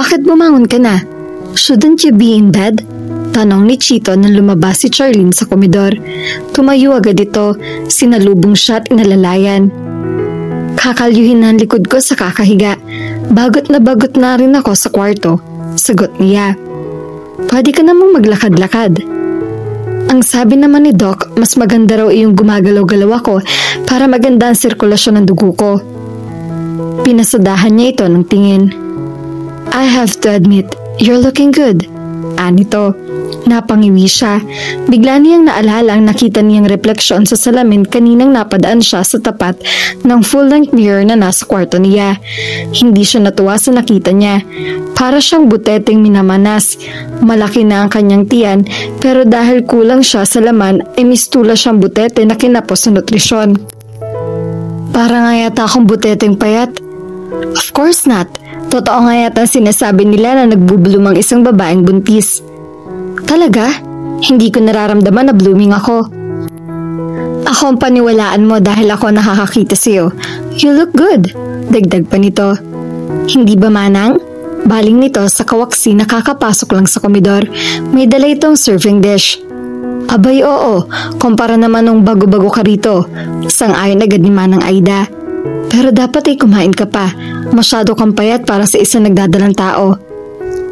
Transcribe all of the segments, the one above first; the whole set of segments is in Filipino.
Bakit bumangon ka na? Shouldn't you be in bed? Tanong ni Chito nang lumabas si Charlene sa komedor. Tumayo agad ito, sinalubong siya at inalalayan. Kakalyuhin na ang likod ko sa kakahiga. Bagot na rin ako sa kwarto. Sagot niya. Pwede ka namang maglakad-lakad. Ang sabi naman ni Doc, mas maganda raw iyong gumagalaw-galaw ako para maganda ang sirkulasyon ng dugo ko. Pinasadahan niya ito ng tingin. I have to admit, you're looking good. Anito. Napangiwi siya. Bigla niyang naalala ang nakita niyang refleksyon sa salamin kaninang napadaan siya sa tapat ng full-length mirror na nasa kwarto niya. Hindi siya natuwa sa nakita niya. Para siyang buteteng minamanas. Malaki na ang kanyang tiyan pero dahil kulang siya sa laman ay mistula siyang butete na kinapos sa nutrisyon. Para nga yata akong buteteng payat. Of course not. Totoo nga yata sinasabi nila na nagbubulong ang isang babaeng buntis. Talaga? Hindi ko nararamdaman na blooming ako. Ako ang paniwalaan mo dahil ako nakakakita sa'yo. You look good. Dagdag pa nito. Hindi ba manang? Baling nito sa kawaksi na kakapasok lang sa komedor. May dala itong serving dish. Abay oo, kumpara naman nung bago-bago ka rito. Sang-ayon agad ni Manang Aida. Pero dapat ay kumain ka pa. Masyado kang payat para sa isang nagdadalang tao.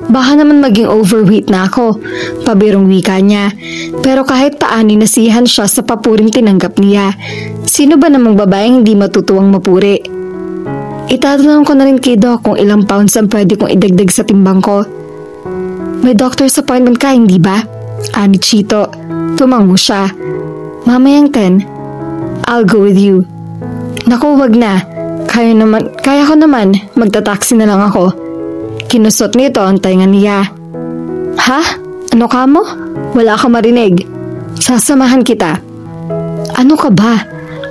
Baka naman maging overweight na ako, pabirong wika niya. Pero kahit paano nasihan siya sa papuring tinanggap niya. Sino ba namang babaeng hindi matutuwang mapuri? Itatanong ko na rin kay Doc kung ilang pounds ang pwede kong idagdag sa timbang ko. May doctor's appointment ka, hindi ba? Ani Chito. Tumango siya. Mamayang 10. I'll go with you. Naku, wag na. Kaya ko naman, magta-taxi na lang ako. Kinusot nito ang tainga niya. Ha? Ano ka mo? Wala ka marinig. Sasamahan kita. Ano ka ba?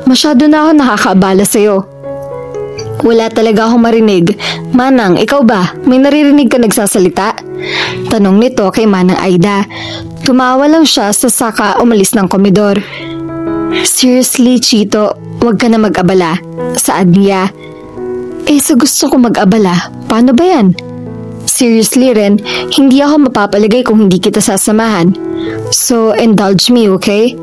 Masyado na ako nakakaabala sa'yo. Wala talaga akong marinig. Manang, ikaw ba? May naririnig ka nagsasalita? Tanong nito kay Manang Aida. Tumawa lang siya sa saka umalis ng komedor. Seriously, Chito, wag ka na mag-abala. Saad niya. Sa gusto ko mag-abala, paano ba yan? Seriously rin, hindi ako mapapalagay kung hindi kita sasamahan. So, indulge me, okay?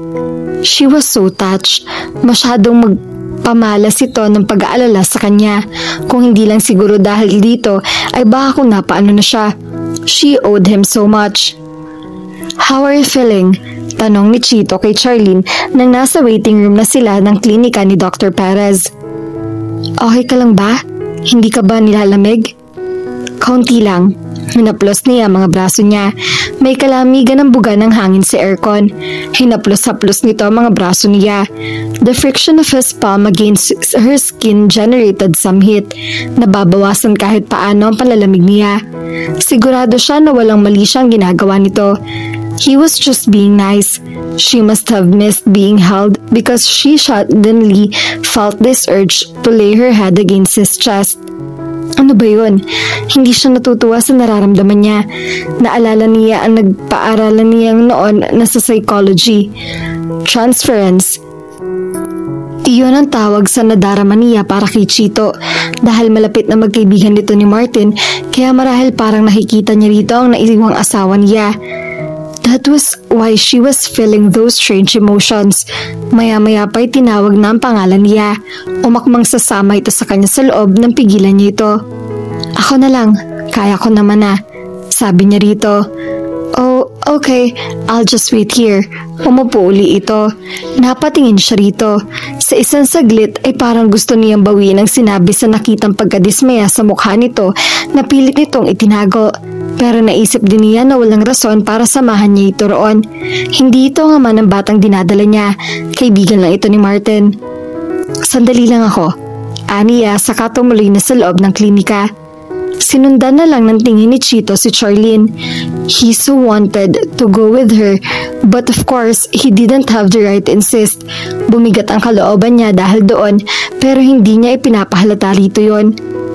She was so touched. Masyadong magpamalas ito ng pag-aalala sa kanya. Kung hindi lang siguro dahil dito, ay baka kung napaano na siya. She owed him so much. How are you feeling? Tanong ni Chito kay Charlene nang nasa waiting room na sila ng klinika ni Dr. Perez. Okay ka lang ba? Hindi ka ba nilalamig? Kaunti lang. Hinaplos niya mga braso niya. May kalamigan ng buga ng hangin sa aircon. Hinaplos-haplos nito ang mga braso niya. The friction of his palm against her skin generated some heat. Nababawasan kahit paano ang palalamig niya. Sigurado siya na walang mali siyang ginagawa nito. He was just being nice. She must have missed being held because she suddenly felt this urge to lay her head against his chest. Ano ba yun? Hindi siya natutuwa sa nararamdaman niya. Naalala niya ang nagpaaralan niyang noon na sa psychology. Transference. Iyon ang tawag sa nadarama niya para kay Chito. Dahil malapit na magkaibigan nito ni Martin, kaya marahil parang nakikita niya rito ang naiiwang asawa niya. That was why she was feeling those strange emotions. Maya-maya pa'y tinawag na ang pangalan niya. Umakmang sasama ito sa kanya sa loob nang pigilan niya ito. Ako na lang, kaya ko naman na. Sabi niya rito. Oh, okay, I'll just wait here. Umupo uli ito. Napatingin siya rito. Sa isang saglit ay parang gusto niyang bawiin ang sinabi sa nakitang pagkadismaya sa mukha nito na pilit nitong itinago. Pero naisip din niya na walang rason para samahan niya ito roon. Hindi ito nga man ang batang dinadala niya. Kaibigan lang ito ni Martin. Sandali lang ako. Aniya saka tumuloy na sa loob ng klinika. Sinundan na lang ng tingin ni Chito si Charlene. He so wanted to go with her, but of course, he didn't have the right to insist. Bumigat ang kalooban niya dahil doon, pero hindi niya ipinapahalata rito yon.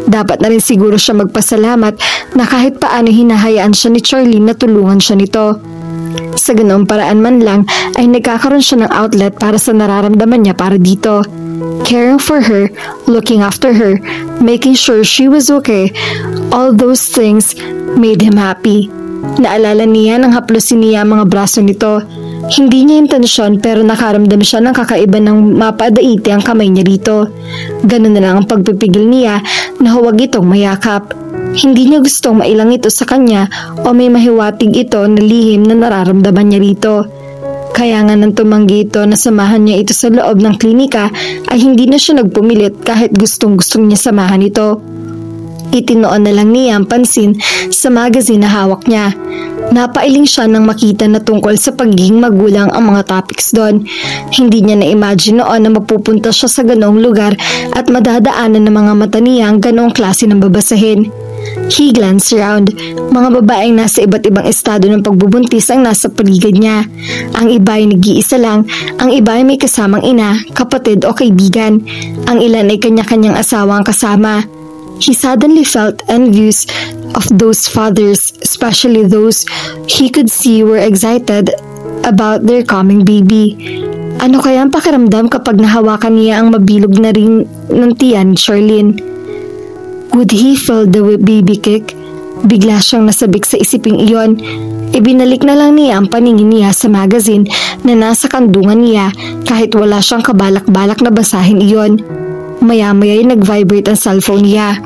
Dapat na rin siguro siya magpasalamat na kahit paano hinahayaan siya ni Charlene na tulungan siya nito. Sa ganoong paraan man lang ay nagkakaroon siya ng outlet para sa nararamdaman niya para dito. Caring for her, looking after her, making sure she was okay, all those things made him happy. Naalala niya nang haplusin niya ang mga braso nito. Hindi niya intensyon pero nakaramdam siya ng kakaiba ng mapadaiti ang kamay niya rito. Ganun na lang ang pagpipigil niya na huwag itong mayakap. Hindi niya gustong mailang ito sa kanya o may mahiwatig ito na lihim na nararamdaman niya rito. Kaya nga nang tumanggi ito na samahan niya ito sa loob ng klinika ay hindi na siya nagpumilit kahit gustong-gustong niya samahan ito. Itinoon na lang niya ang pansin sa magazine na hawak niya. Napailing siya nang makita na tungkol sa pagiging magulang ang mga topics doon. Hindi niya na-imagine noon na mapupunta siya sa ganoong lugar at madadaanan ng mga mata niya ang ganoong klase ng babasahin. He glanced around. Mga babaeng nasa iba't ibang estado ng pagbubuntis ang nasa paligid niya. Ang iba ay nag-iisa lang, ang iba ay may kasamang ina, kapatid o kaibigan. Ang ilan ay kanya-kanyang asawa ang kasama. He suddenly felt envious of those fathers, especially those he could see were excited about their coming baby. Ano kaya ang pakiramdam kapag nahawakan niya ang mabilog na ring ng tiyan ni Charlene? Would he feel the baby kick? Bigla siyang nasabik sa isiping iyon. Ibinalik na lang niya ang paningin niya sa magazine na nasa kandungan niya kahit wala siyang kabalak-balak na basahin iyon. Maya-maya ay nag-vibrate ang cellphone niya.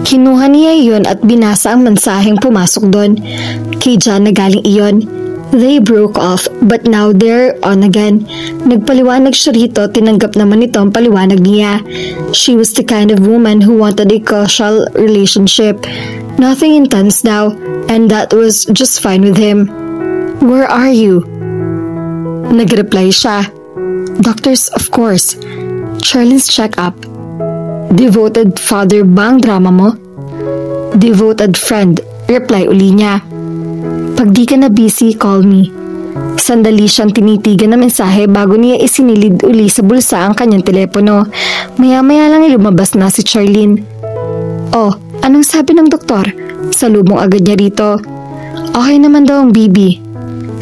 Kinuha niya iyon at binasa ang mensaheng pumasok doon. Kay John na galing iyon. They broke off but now they're on again. Nagpaliwanag siya rito, tinanggap naman ito ang paliwanag niya. She was the kind of woman who wanted a casual relationship. Nothing intense now, and that was just fine with him. Where are you? Nag-reply siya. Doctors, of course. Charlene's check-up. Devoted father ba ang drama mo? Devoted friend, reply uli niya. Pag di ka na busy, call me. Sandali siyang tinitigan na mensahe bago niya isinilid uli sa bulsa ang kanyang telepono. Maya-maya lang lumabas na si Charlene. Oh, anong sabi ng doktor? Salubong agad niya rito. Okay naman daw ang baby.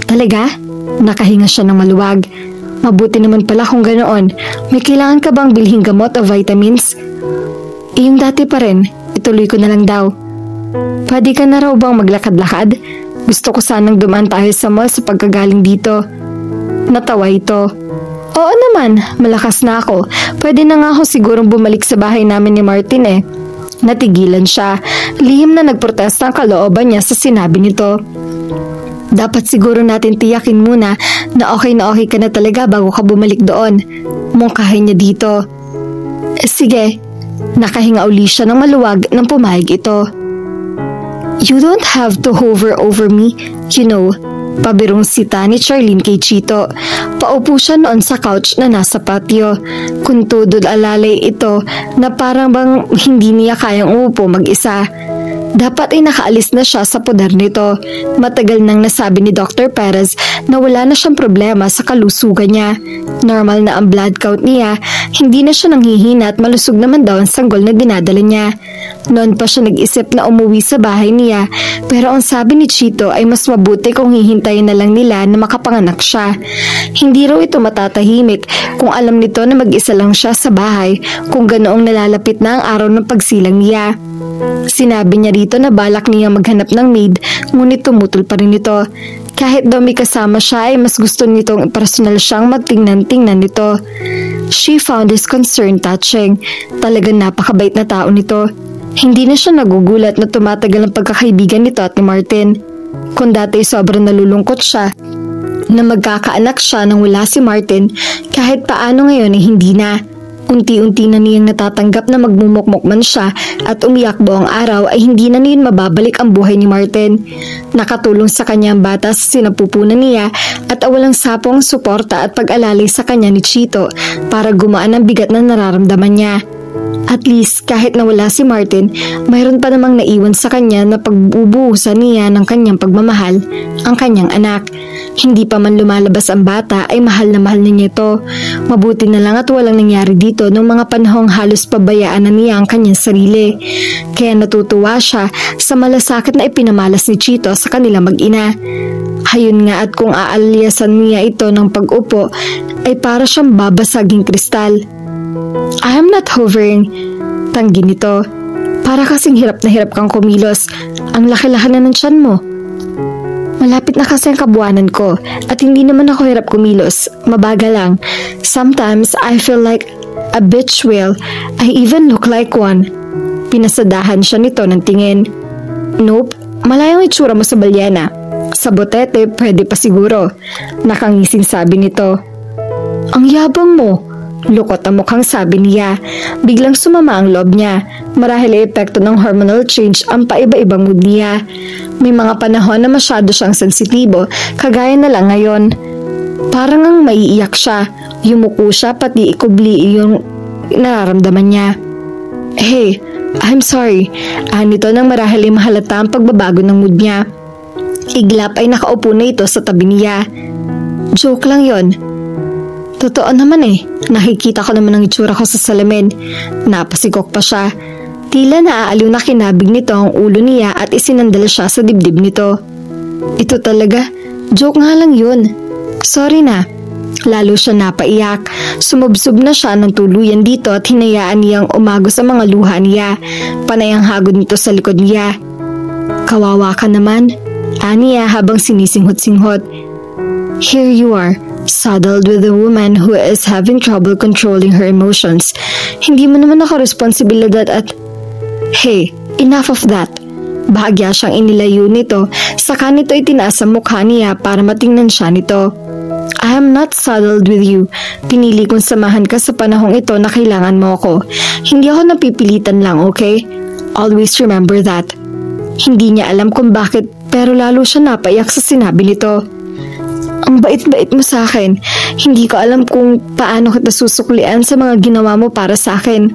Talaga? Nakahinga siya ng maluwag. Mabuti naman pala kung ganoon. May kailangan ka bang bilhing gamot o vitamins? Yung dati pa rin, ituloy ko na lang daw. Pwede ka na raw bang maglakad-lakad? Gusto ko sanang dumaan tayo sa mall sa pagkagaling dito. Natawa ito. Oo naman, malakas na ako. Pwede na nga ako sigurong bumalik sa bahay namin ni Martin eh. Natigilan siya. Lihim na nagprotesta ang kalooban niya sa sinabi nito. Dapat siguro natin tiyakin muna na okay ka na talaga bago ka bumalik doon. Mungkahin niya dito. Sige, nakahinga uli siya ng maluwag nang pumayag ito. You don't have to hover over me, you know. Pabirong sita ni Charlene kay Chito. Paupo siya noon sa couch na nasa patio. Kung tudod alalay ito na parang bang hindi niya kayang umupo mag-isa. Dapat ay nakaalis na siya sa poder nito. Matagal nang nasabi ni Dr. Perez na wala na siyang problema sa kalusugan niya. Normal na ang blood count niya, hindi na siya nanghihina at malusog naman daw ang sanggol na dinadala niya. Noon pa siya nag-isip na umuwi sa bahay niya, pero ang sabi ni Chito ay mas mabuti kung hihintayin na lang nila na makapanganak siya. Hindi raw ito matatahimik kung alam nito na mag-isa lang siya sa bahay kung ganoong nalalapit na ang araw ng pagsilang niya. Sinabi niya rito na balak niya maghanap ng maid, ngunit tumutol pa rin ito. Kahit daw may kasama siya ay mas gusto nitong personal siyang magtingnan-tingnan nito. She found his concern touching. Talagang napakabait na tao nito. Hindi na siya nagugulat na tumatagal ang pagkakaibigan nito at ni Martin. Kung dati sobrang nalulungkot siya na magkakaanak siya nang wala si Martin, kahit paano ngayon ay hindi na. Unti-unti na niyang natatanggap na magmumukmok man siya at umiyak buong araw ay hindi na niyon mababalik ang buhay ni Martin. Nakatulong sa kanya ang bata sa sinapupunan niya at walang sapong suporta at pag-alalay sa kanya ni Chito para gumaan ang bigat na nararamdaman niya. At least kahit nawala si Martin, mayroon pa namang naiwan sa kanya na pagbubuhusan niya ng kanyang pagmamahal, ang kanyang anak. Hindi pa man lumalabas ang bata ay mahal na mahal niya ito. Mabuti na lang at walang nangyari dito nung mga panahong halos pabayaan na niya ang kanyang sarili. Kaya natutuwa siya sa malasakit na ipinamalas ni Chito sa kanilang mag-ina. Hayun nga at kung aalyasan niya ito ng pag-upo ay para siyang babasaging kristal. I am not hovering. Tanggi nito. Para kasing hirap na hirap kang kumilos. Ang laki-laki na ng tiyan mo. Malapit na kasi ang kabuanan ko at hindi naman ako hirap kumilos. Mabagal lang. Sometimes I feel like a bitch whale. I even look like one. Pinasadahan siya nito ng tingin. Nope, malayong itsura mo sa balyena. Sa botete, pwede pa siguro. Nakangising sabi nito. Ang yabang mo. Lukot ang mukhang sabi niya. Biglang sumama ang loob niya. Marahil ay epekto ng hormonal change ang paiba-ibang mood niya. May mga panahon na masyado siyang sensitibo, kagaya na lang ngayon. Parang ang maiiyak siya. Yumuko siya pati ikubli yung nararamdaman niya. Hey, I'm sorry. Nito nang marahil ay mahalata ang pagbabago ng mood niya. Iglap ay nakaupo na ito sa tabi niya. Joke lang yon. Totoo naman eh. Nakikita ko naman ang itsura ko sa salamin. Napasigok pa siya. Tila naaaliw na kinabig nito ang ulo niya at isinandal siya sa dibdib nito. Ito talaga? Joke nga lang yun. Sorry na. Lalo siya napaiyak. Sumubsob na siya ng tuluyan dito at hinayaan niyang umagos ang mga luha niya. Panay ang hagod nito sa likod niya. Kawawa ka naman. Aniya habang sinisinghot-singhot. Here you are. Saddled with a woman who is having trouble controlling her emotions. Hindi mo naman ako responsibilidad at... Hey, enough of that. Bahagya siyang inilayo nito, saka nito itinaas ang mukha niya para matingnan siya nito. I am not saddled with you. Pinili kong samahan ka sa panahong ito na kailangan mo ako. Hindi ako napipilitan lang, okay? Always remember that. Hindi niya alam kung bakit, pero lalo siya napaiyak sa sinabi nito. Ang bait-bait mo sa akin. Hindi ko alam kung paano kita susuklian sa mga ginawa mo para sa akin.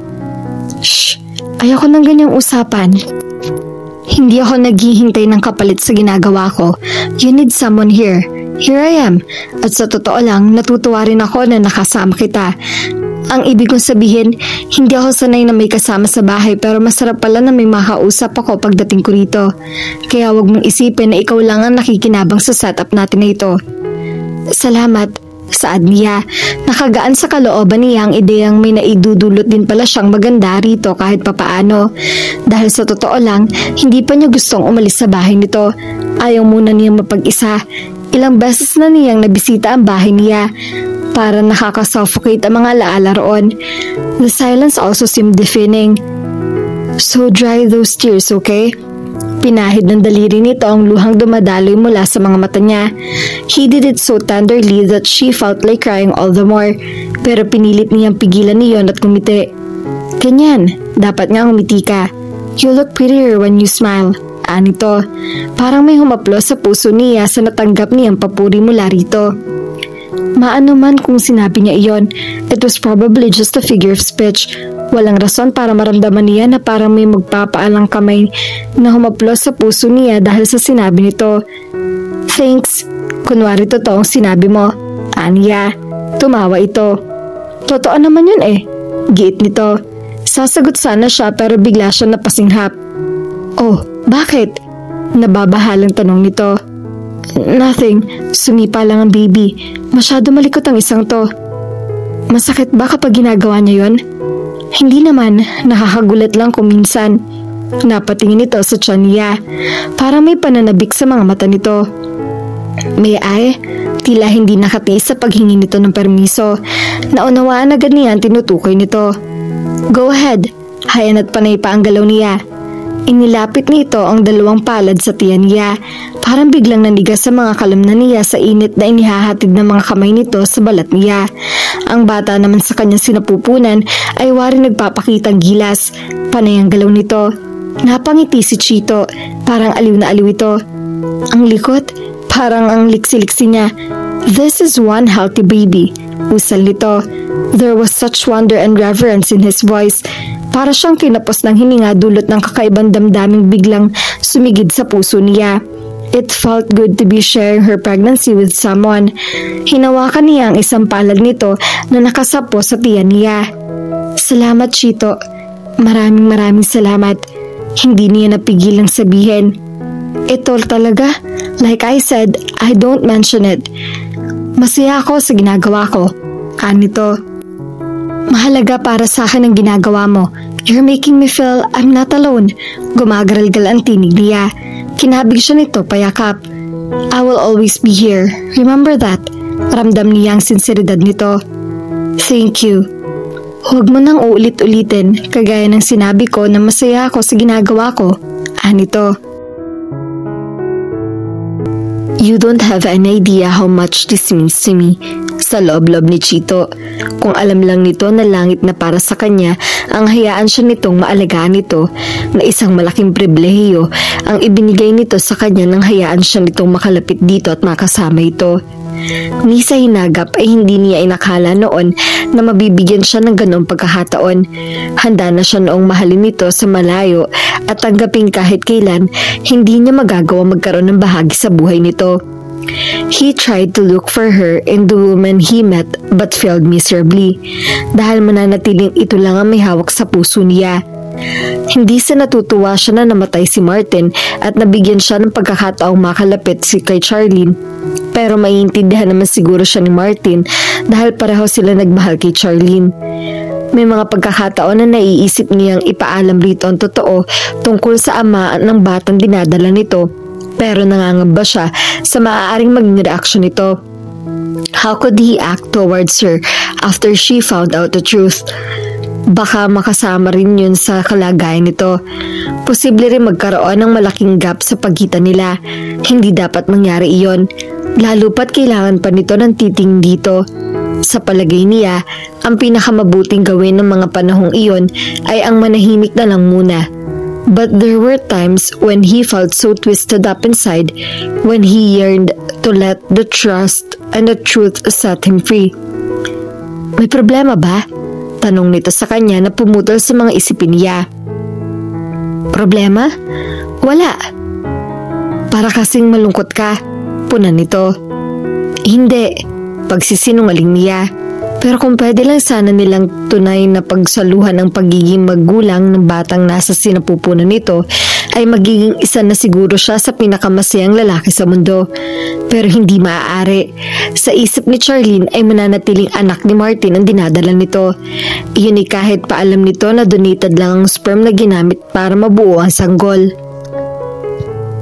Shh! Ayoko ng ganyang usapan. Hindi ako naghihintay ng kapalit sa ginagawa ko. You need someone here. Here I am. At sa totoo lang, natutuwa rin ako na nakasama kita. Ang ibig kong sabihin, hindi ako sanay na may kasama sa bahay pero masarap pala na may makausap ako pagdating ko rito. Kaya wag mong isipin na ikaw lang ang nakikinabang sa setup natin na ito. Salamat, saad niya. Nakagaan sa kalooban niya ang ideyang may naidudulot din pala siyang maganda rito kahit papaano. Dahil sa totoo lang, hindi pa niya gustong umalis sa bahay nito. Ayaw muna niyang mapag-isa. Ilang beses na niyang nabisita ang bahay niya. Para nakaka-suffocate ang mga alaala roon. The silence also seemed deafening. So dry those tears, okay? Pinahid ng daliri nito ang luhang dumadaloy mula sa mga mata niya. He did it so tenderly that she felt like crying all the more. Pero pinilit niyang pigilan niyon at kumiti. Ganyan, dapat nga umiti ka. You look prettier when you smile. Anito, parang may humaplo sa puso niya sa natanggap niyang papuri mula rito. Maano man kung sinabi niya iyon, it was probably just a figure of speech. Walang rason para maramdaman niya na parang may magpapaalang kamay na humaplos sa puso niya dahil sa sinabi nito. Thanks, kunwari totoong sinabi mo. Aniya, tumawa ito. Totoo naman yun eh, giit nito. Sasagot sana siya pero bigla siya napasinghap. Oh, bakit? Nababahalang tanong nito. Nothing, sumipa lang ang baby. Masyado malikot ang isang to. Masakit ba kapag ginagawa niya yon? Hindi naman, nakakagulat lang kung minsan. Napatingin ito sa tiyan niya. Parang may pananabik sa mga mata nito. May ay, tila hindi nakatiis sa paghingi nito ng permiso. Naunawaan agad niya ang tinutukoy nito. Go ahead, hayan at panay pa ang galaw niya. Inilapit nito ang dalawang palad sa tiyan niya. Parang biglang nanigas sa mga kalamnan niya sa init na inihahatid ng mga kamay nito sa balat niya. Ang bata naman sa kanyang sinapupunan ay wari nagpapakitang gilas. Panay ang galaw nito. Napangiti si Chito. Parang aliw na aliw ito. Ang likot. Parang ang liksi-liksi niya. This is one healthy baby. Usal nito. There was such wonder and reverence in his voice. Para siyang kinapos ng hininga dulot ng kakaibang damdaming biglang sumigid sa puso niya. It felt good to be sharing her pregnancy with someone. Hinawakan niya ang isang palad nito na nakasapo sa tiyan niya. Salamat, Chito. Maraming salamat. Hindi niya napigilang sabihin. Ito talaga. Like I said, I don't mention it. Masaya ako sa ginagawa ko. Anito. Mahalaga para sa akin ang ginagawa mo. You're making me feel I'm not alone. Gumagaralgal ang tinig niya. Kinabig siya nito payakap. I will always be here. Remember that. Ramdam niya ang sinseridad nito. Thank you. Huwag mo nang uulit-ulitin kagaya ng sinabi ko na masaya ako sa ginagawa ko. Anito. You don't have an idea how much this means to me. Sa loob-loob ni Chito. Kung alam lang nito na langit na para sa kanya, ang hayaan siya nitong maalagaan ito na isang malaking pribilehiyo ang ibinigay nito sa kanya nang hayaan siya nitong makalapit dito at makasama ito. Ni sa hinagap ay hindi niya inakala noon na mabibigyan siya ng ganong pagkakataon. Handa na siya noong mahalin nito sa malayo at tanggapin kahit kailan hindi niya magagawa magkaroon ng bahagi sa buhay nito. He tried to look for her in the woman he met but failed miserably dahil mananatiling ito lang ang may hawak sa puso niya. Hindi sa natutuwa siya na namatay si Martin at nabigyan siya ng pagkakataong makalapit si kay Charlene. Pero maiintindihan naman siguro siya ni Martin dahil pareho sila nagmahal kay Charlene. May mga pagkakataon na naiisip niyang ipaalam rito ang totoo tungkol sa ama ng batang dinadala nito. Pero nangangamba siya sa maaaring maging reaksyon nito. How could he act towards her after she found out the truth? Baka makasama rin yun sa kalagayan nito. Posible rin magkaroon ng malaking gap sa pagitan nila. Hindi dapat mangyari iyon. Lalo pat kailangan pa nito ng titing dito. Sa palagay niya, ang pinakamabuting gawin ng mga panahong iyon ay ang manahimik na lang muna. But there were times when he felt so twisted up inside, when he yearned to let the trust and the truth set him free. May problema ba? Tanong nito sa kanya na pumutol sa mga isipin niya. Problema? Wala. Para kasing malungkot ka. Punan nito. Hindi. Pagsisinungaling niya. Pero kung pwede lang sana nilang tunay na pagsaluhan ang pagiging magulang ng batang nasa sinapupunan nito, ay magiging isa na siguro siya sa pinakamasayang lalaki sa mundo. Pero hindi maaari. Sa isip ni Charlene ay mananatiling anak ni Martin ang dinadala nito. Iyon ay kahit paalam nito na donated lang ang sperm na ginamit para mabuo ang sanggol.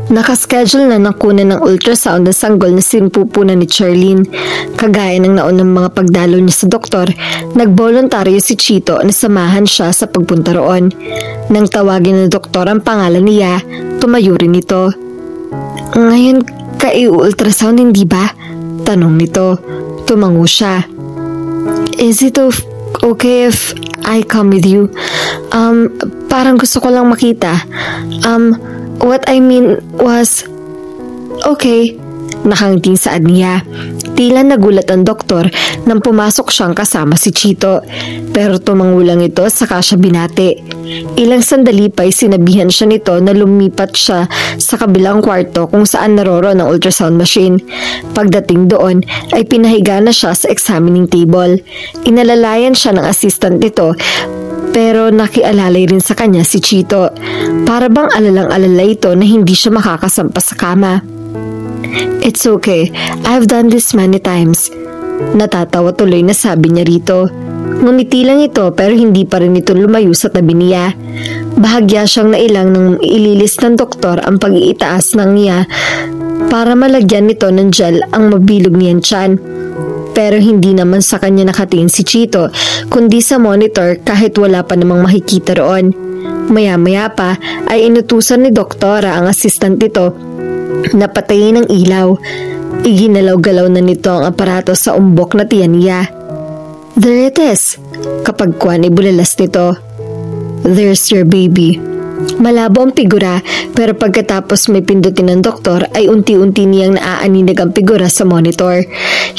Nakaschedule na ng kunan ng ultrasound ng sanggol na sinpupunan ni Charlene. Kagaya ng naunang mga pagdalo niya sa doktor, nagboluntaryo si Chito na samahan siya sa pagpunta roon. Nang tawagin ng doktor ang pangalan niya, tumayo rin ito. Ngayon ka i-ultrasound, hindi ba? Tanong nito. Tumango siya. Is it okay if I come with you? Parang gusto ko lang makita. What I mean was, okay. Nakangiting saad niya. Tila nagulat ang doktor nang pumasok siyang kasama si Chito. Pero tumangulang ito saka siya binati. Ilang sandali pa'y sinabihan siya nito na lumipat siya sa kabilang kwarto kung saan naroroon ang ultrasound machine. Pagdating doon ay pinahiga na siya sa examining table. Inalalayan siya ng assistant nito pero nakialalay rin sa kanya si Chito. Para bang alalang-alala ito na hindi siya makakasampas sa kama. It's okay, I've done this many times. Natatawa tuloy na sabi niya rito. Ngumiti lang ito pero hindi pa rin ito lumayo sa tabi niya. Bahagya siyang nailang nang ililis ng doktor ang pag-iitaas ng niya para malagyan nito ng gel ang mabilog niyang tiyan. Pero hindi naman sa kanya nakatingin si Chito, kundi sa monitor kahit wala pa namang makikita roon. Maya-maya pa ay inutusan ni doktora ang assistant nito na patayin ang ilaw. Iginalaw-galaw na nito ang aparato sa umbok na tiyan niya. There it is. Kapag kuwan ay bulalas nito. There's your baby. Malabo ang figura pero pagkatapos may pindutin ng doktor ay unti-unti niyang naaaninag ang figura sa monitor.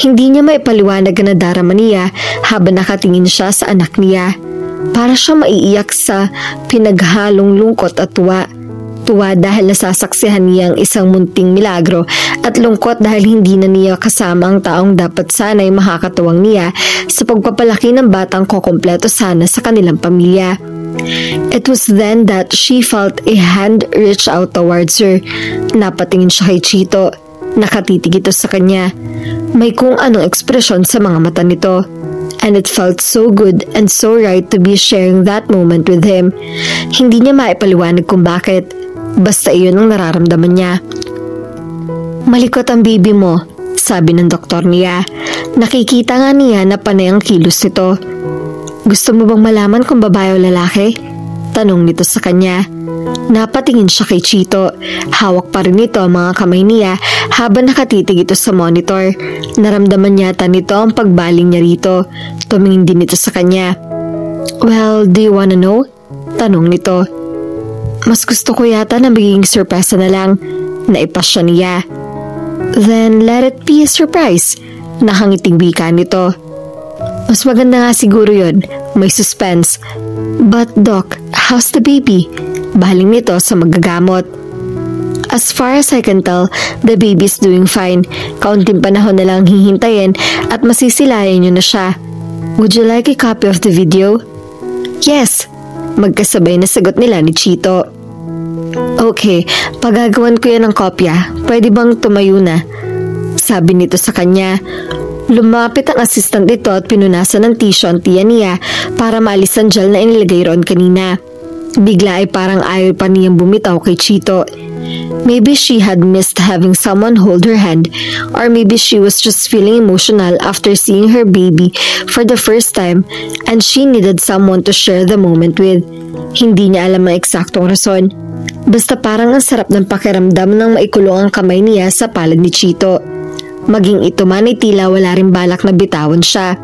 Hindi niya maipaliwanag na nadarama niya habang nakatingin siya sa anak niya. Para siya maiiyak sa pinaghalong lungkot at tuwa. Tuwa dahil nasasaksihan niya ang isang munting milagro at lungkot dahil hindi na niya kasama ang taong dapat sana'y makakatuwang niya sa pagpapalaki ng batang kokompleto sana sa kanilang pamilya. It was then that she felt a hand reach out towards her. Napatingin siya kay Chito. Nakatitig ito sa kanya. May kung anong ekspresyon sa mga mata nito. And it felt so good and so right to be sharing that moment with him. Hindi niya maipaliwanag kung bakit. Basta iyon ang nararamdaman niya. Malikot ang baby mo, sabi ng doktor niya. Nakikita nga niya na panay ang kilos nito. Gusto mo bang malaman kung babae o lalaki? Tanong nito sa kanya. Napatingin siya kay Chito. Hawak pa rin nito ang mga kamay niya habang nakatitig ito sa monitor. Naramdaman yata nito ang pagbaling niya rito. Tumingin din ito sa kanya. Well, do you wanna know? Tanong nito. Mas gusto ko yata na magiging surprise na lang. Naipasya niya. Then let it be a surprise. Nakangiting wika nito. Mas maganda nga siguro yun. May suspense. But Doc, how's the baby? Baling nito sa magagamot. As far as I can tell, the baby's doing fine. Kaunting panahon na lang hihintayin at masisilayan niyo na siya. Would you like a copy of the video? Yes. Magkasabay na sagot nila ni Chito. Okay, pagagawan ko yan ng kopya. Pwede bang tumayo na? Sabi nito sa kanya. Lumapit ang assistant nito at pinunasan ng tissue ang tiyan niya para maalis ang gel na inilagay roon kanina. Bigla ay parang ayaw pa niyang bumitaw kay Chito. Maybe she had missed having someone hold her hand, or maybe she was just feeling emotional after seeing her baby for the first time and she needed someone to share the moment with. Hindi niya alam ang eksaktong rason. Basta parang ang sarap ng pakiramdam nang maikulong ang kamay niya sa palad ni Chito. Maging ito man ay tila wala rin balak na bitawan siya.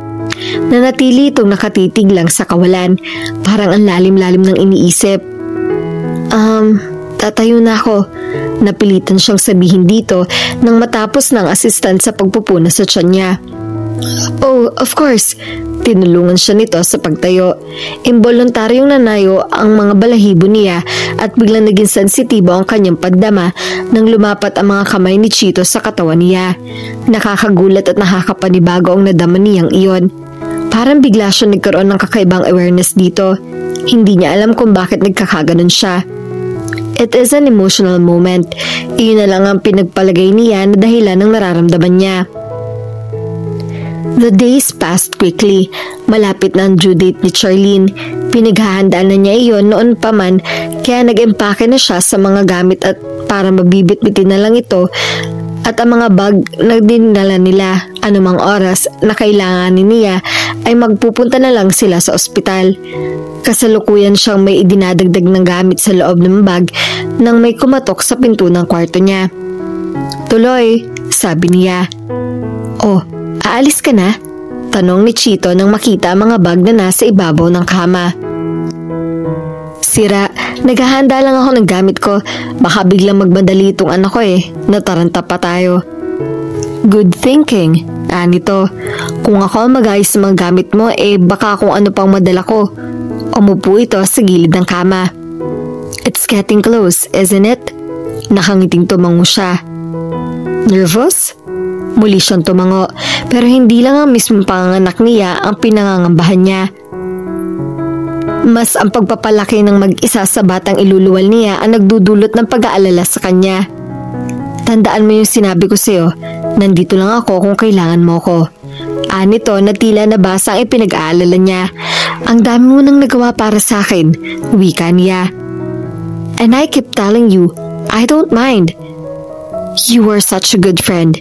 Nanatili itong nakatitig lang sa kawalan, parang ang lalim-lalim ng iniisip. Tatayo na ako. Napilitan siyang sabihin dito nang matapos ng assistant sa pagpupuna sa tiyan niya. Oh, of course. Tinulungan siya nito sa pagtayo. Involuntaryong nanayo ang mga balahibo niya at biglang naging sensitibo ang kanyang pagdama nang lumapat ang mga kamay ni Chito sa katawan niya. Nakakagulat at nakakapanibago ang nadama niyang iyon. Parang bigla siya nagkaroon ng kakaibang awareness dito. Hindi niya alam kung bakit nagkakaganon siya. It is an emotional moment. Iyon na lang ang pinagpalagay niya na dahilan ng nararamdaman niya. The days passed quickly. Malapit na ang due date ni Charlene. Pinaghahandaan na niya iyon noon pa man, kaya nag-empake na siya sa mga gamit at para mabibit-bitin na lang ito at ang mga bag na dinala nila. Anumang oras na kailanganin niya ay magpupunta na lang sila sa ospital. Kasalukuyan siyang may idinadagdag ng gamit sa loob ng bag nang may kumatok sa pinto ng kwarto niya. Tuloy, sabi niya. Oh, aalis ka na? Tanong ni Chito nang makita ang mga bag na nasa ibabaw ng kama. Sira, naghahanda lang ako ng gamit ko. Baka biglang magmadali itong anak ko Nataranta pa tayo. Good thinking. Nito, kung ako mag-ayos ng mga gamit mo baka kung ano pang madala ko. Umupo ito sa gilid ng kama. It's getting close, isn't it? Nakangiting tumango siya. Nervous? Muli siyang tumango, pero hindi lang ang mismong panganganak niya ang pinangangambahan niya. Mas ang pagpapalaki ng mag-isa sa batang iluluwal niya ang nagdudulot ng pag-aalala sa kanya. Tandaan mo yung sinabi ko sa'yo, nandito lang ako kung kailangan mo ko. Nito na tila nabasa ang ipinag-aalala niya. Ang dami mo nang nagawa para sa akin, wika niya. And I keep telling you, I don't mind. You are such a good friend.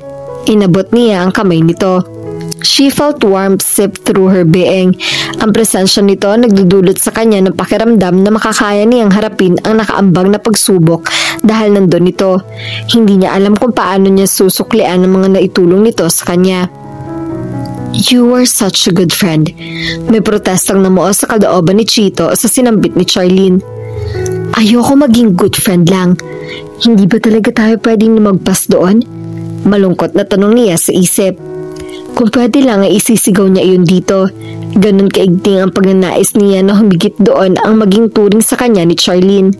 Inabot niya ang kamay nito. She felt warmth sip through her being. Ang presensya nito nagdudulot sa kanya ng pakiramdam na makakaya niyang harapin ang nakaambang na pagsubok dahil nandun ito. Hindi niya alam kung paano niya susuklian ang mga naitulong nito sa kanya. You are such a good friend. May protestang namuo sa kalooban ni Chito sa sinambit ni Charlene. Ayoko maging good friend lang. Hindi ba talaga tayo pwedeng magpas doon? Malungkot na tanong niya sa isip. Kung pwede lang ay isisigaw niya iyon dito. Ganun kaigting ang pagnanais niya na humigit doon ang maging turing sa kanya ni Charlene.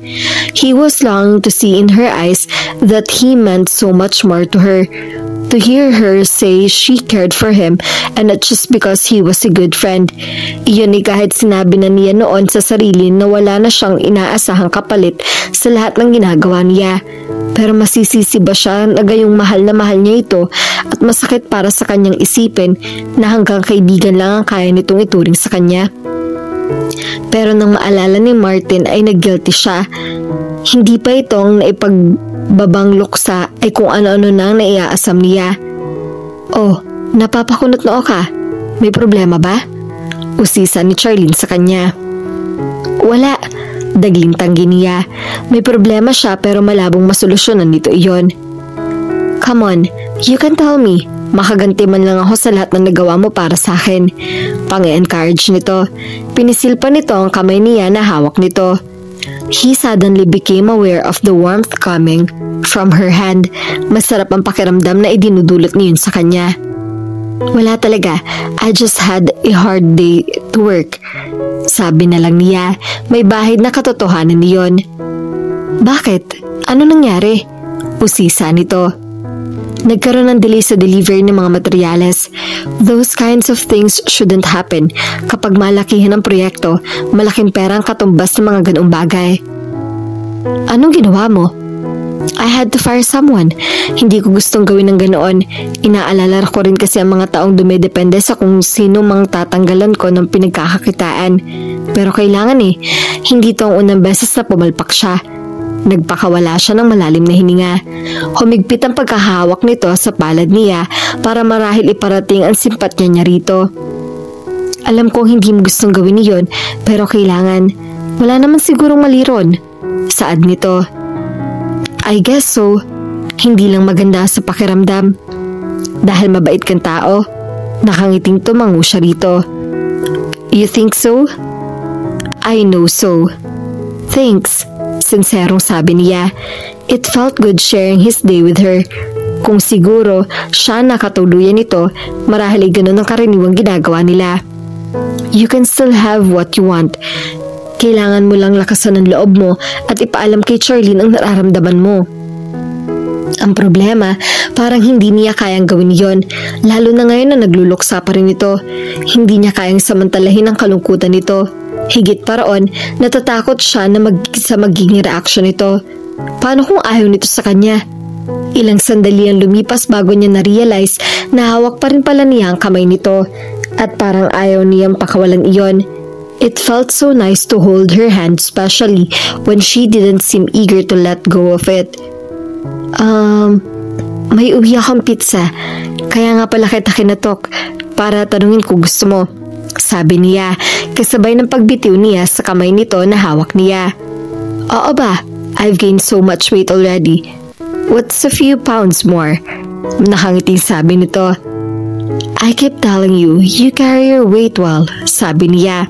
He was longing to see in her eyes that he meant so much more to her. To hear her say she cared for him and not just because he was a good friend. Iyon ay kahit sinabi na niya noon sa sarili na wala na siyang inaasahang kapalit sa lahat ng ginagawa niya. Pero masisisi ba siya na gayong mahal na mahal niya ito at masakit para sa kanyang isipin na hanggang kaibigan lang ang kaya nitong ituring sa kanya? Pero nang maalala ni Martin ay nag-guilty siya. Hindi pa itong naipagbabang luksa ay kung ano-ano na ang naiaasam niya. Oh, napapakunot noo ka. May problema ba? Usisa ni Charlene sa kanya. Wala, dagling tanggi niya. May problema siya pero malabong masolusyonan nito iyon. Come on, you can tell me. Makaganti man lang ako sa lahat ng nagawa mo para sa akin. Pang-encourage nito. Pinisil pa nito ang kamay niya na hawak nito. He suddenly became aware of the warmth coming from her hand. Masarap ang pakiramdam na idinudulot niyon sa kanya. Wala talaga, I just had a hard day to work. Sabi na lang niya, may bahid na katotohanan niyon. Bakit? Ano nangyari? Usisa nito. Nagkaroon ng delay sa delivery ng mga materyales. Those kinds of things shouldn't happen. Kapag malakihan ang proyekto, malaking pera ang katumbas ng mga ganoong bagay. Anong ginawa mo? I had to fire someone. Hindi ko gustong gawin ng ganoon. Inaalala ko rin kasi ang mga taong dumidepende sa kung sino mang tatanggalan ko ng pinagkakakitaan. Pero kailangan hindi ito ang unang beses na pumalpak siya. Nagpakawala siya ng malalim na hininga. Humigpit ang pagkahawak nito sa palad niya para marahil iparating ang simpatya niya rito. Alam kong hindi mo gustong gawin iyon, pero kailangan. Wala naman sigurong mali ron. Saad nito. I guess so. Hindi lang maganda sa pakiramdam. Dahil mabait kang tao, nakangiting tumango siya rito. You think so? I know so. Thanks. Sinserong sabi niya. It felt good sharing his day with her. Kung siguro siya nakatuluyan nito, marahil ay ganun ang karaniwang ginagawa nila. You can still have what you want. Kailangan mo lang lakasan ang loob mo at ipaalam kay Charlene ang nararamdaman mo. Ang problema, parang hindi niya kayang gawin yon, lalo na ngayon na nagluluksa pa rin ito. Hindi niya kayang samantalahin ang kalungkutan nito. Higit pa roon, natatakot siya na sa magiging reaksyon nito. Paano kung ayaw nito sa kanya? Ilang sandali ang lumipas bago niya na-realize na hawak pa rin pala niya ang kamay nito at parang ayaw niyang pakawalan iyon. It felt so nice to hold her hand, especially when she didn't seem eager to let go of it. May uwi akong pizza, kaya nga pala kita kinatok para tanungin kung gusto mo. Sabi niya, kasabay ng pagbitiw niya sa kamay nito na hawak niya. Oo ba? I've gained so much weight already. What's a few pounds more? Nakangiting sabi nito. I keep telling you, you carry your weight well, sabi niya.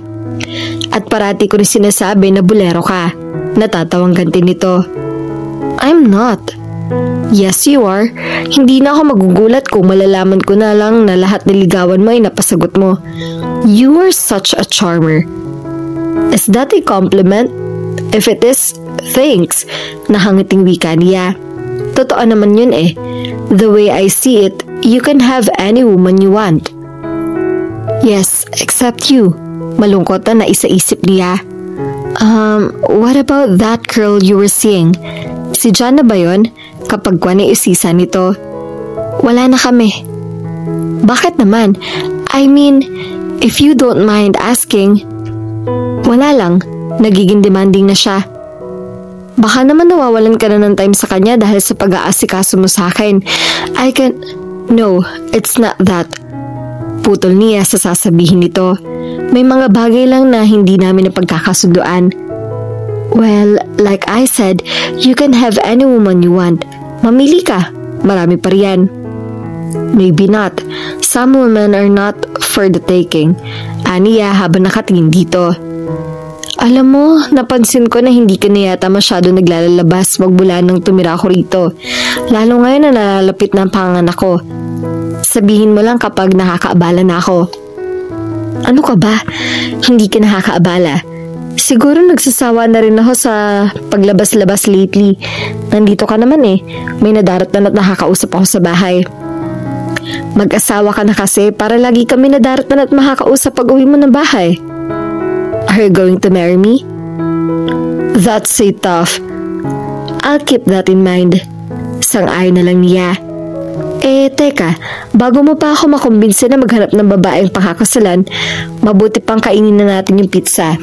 At parati ko rin sinasabi na bulero ka. Natatawang ganti nito. I'm not. Yes, you are. Hindi na ako magugulat kung malalaman ko na lang na lahat niligawan mo ay napasagot mo. You are such a charmer. Is that a compliment? If it is, thanks. Nahangiting wika niya. Totoo naman yun The way I see it, you can have any woman you want. Yes, except you. Malungkot na naisaisip niya. What about that girl you were seeing? Si John na ba yun? Kapag kwa na isisa nito. Wala na kami. Bakit naman? I mean, if you don't mind asking. Wala lang. Nagiging demanding na siya. Baka naman nawawalan ka na ng time sa kanya dahil sa pag-aasikaso mo sa akin. No, it's not that. Putol niya sa sasabihin nito. May mga bagay lang na hindi namin napagkakasunduan. Well, like I said, you can have any woman you want. Mamili ka. Marami pa riyan. Maybe not. Some women are not for the taking. Aniya habang nakatingin dito. Alam mo, napansin ko na hindi ka na yata masyado naglalabas magmula nang tumira ako rito. Lalo ngayon na nalalapit na ang panganak ko. Sabihin mo lang kapag nakakaabala na ako. Ano ka ba? Hindi ka nakakaabala. Siguro nagsasawa na rin ako sa paglabas-labas lately. Nandito ka naman eh. May nadaratan at nakakausap ako sa bahay. Mag-asawa ka na kasi para lagi kami nadaratan at makakausap pag uwi mo ng bahay. Are you going to marry me? That's so tough. I'll keep that in mind. Sang-ayon na lang niya. Teka, bago mo pa ako makumbinsi na maghanap ng babaeng pakakasalan, mabuti pang kainin na natin yung pizza.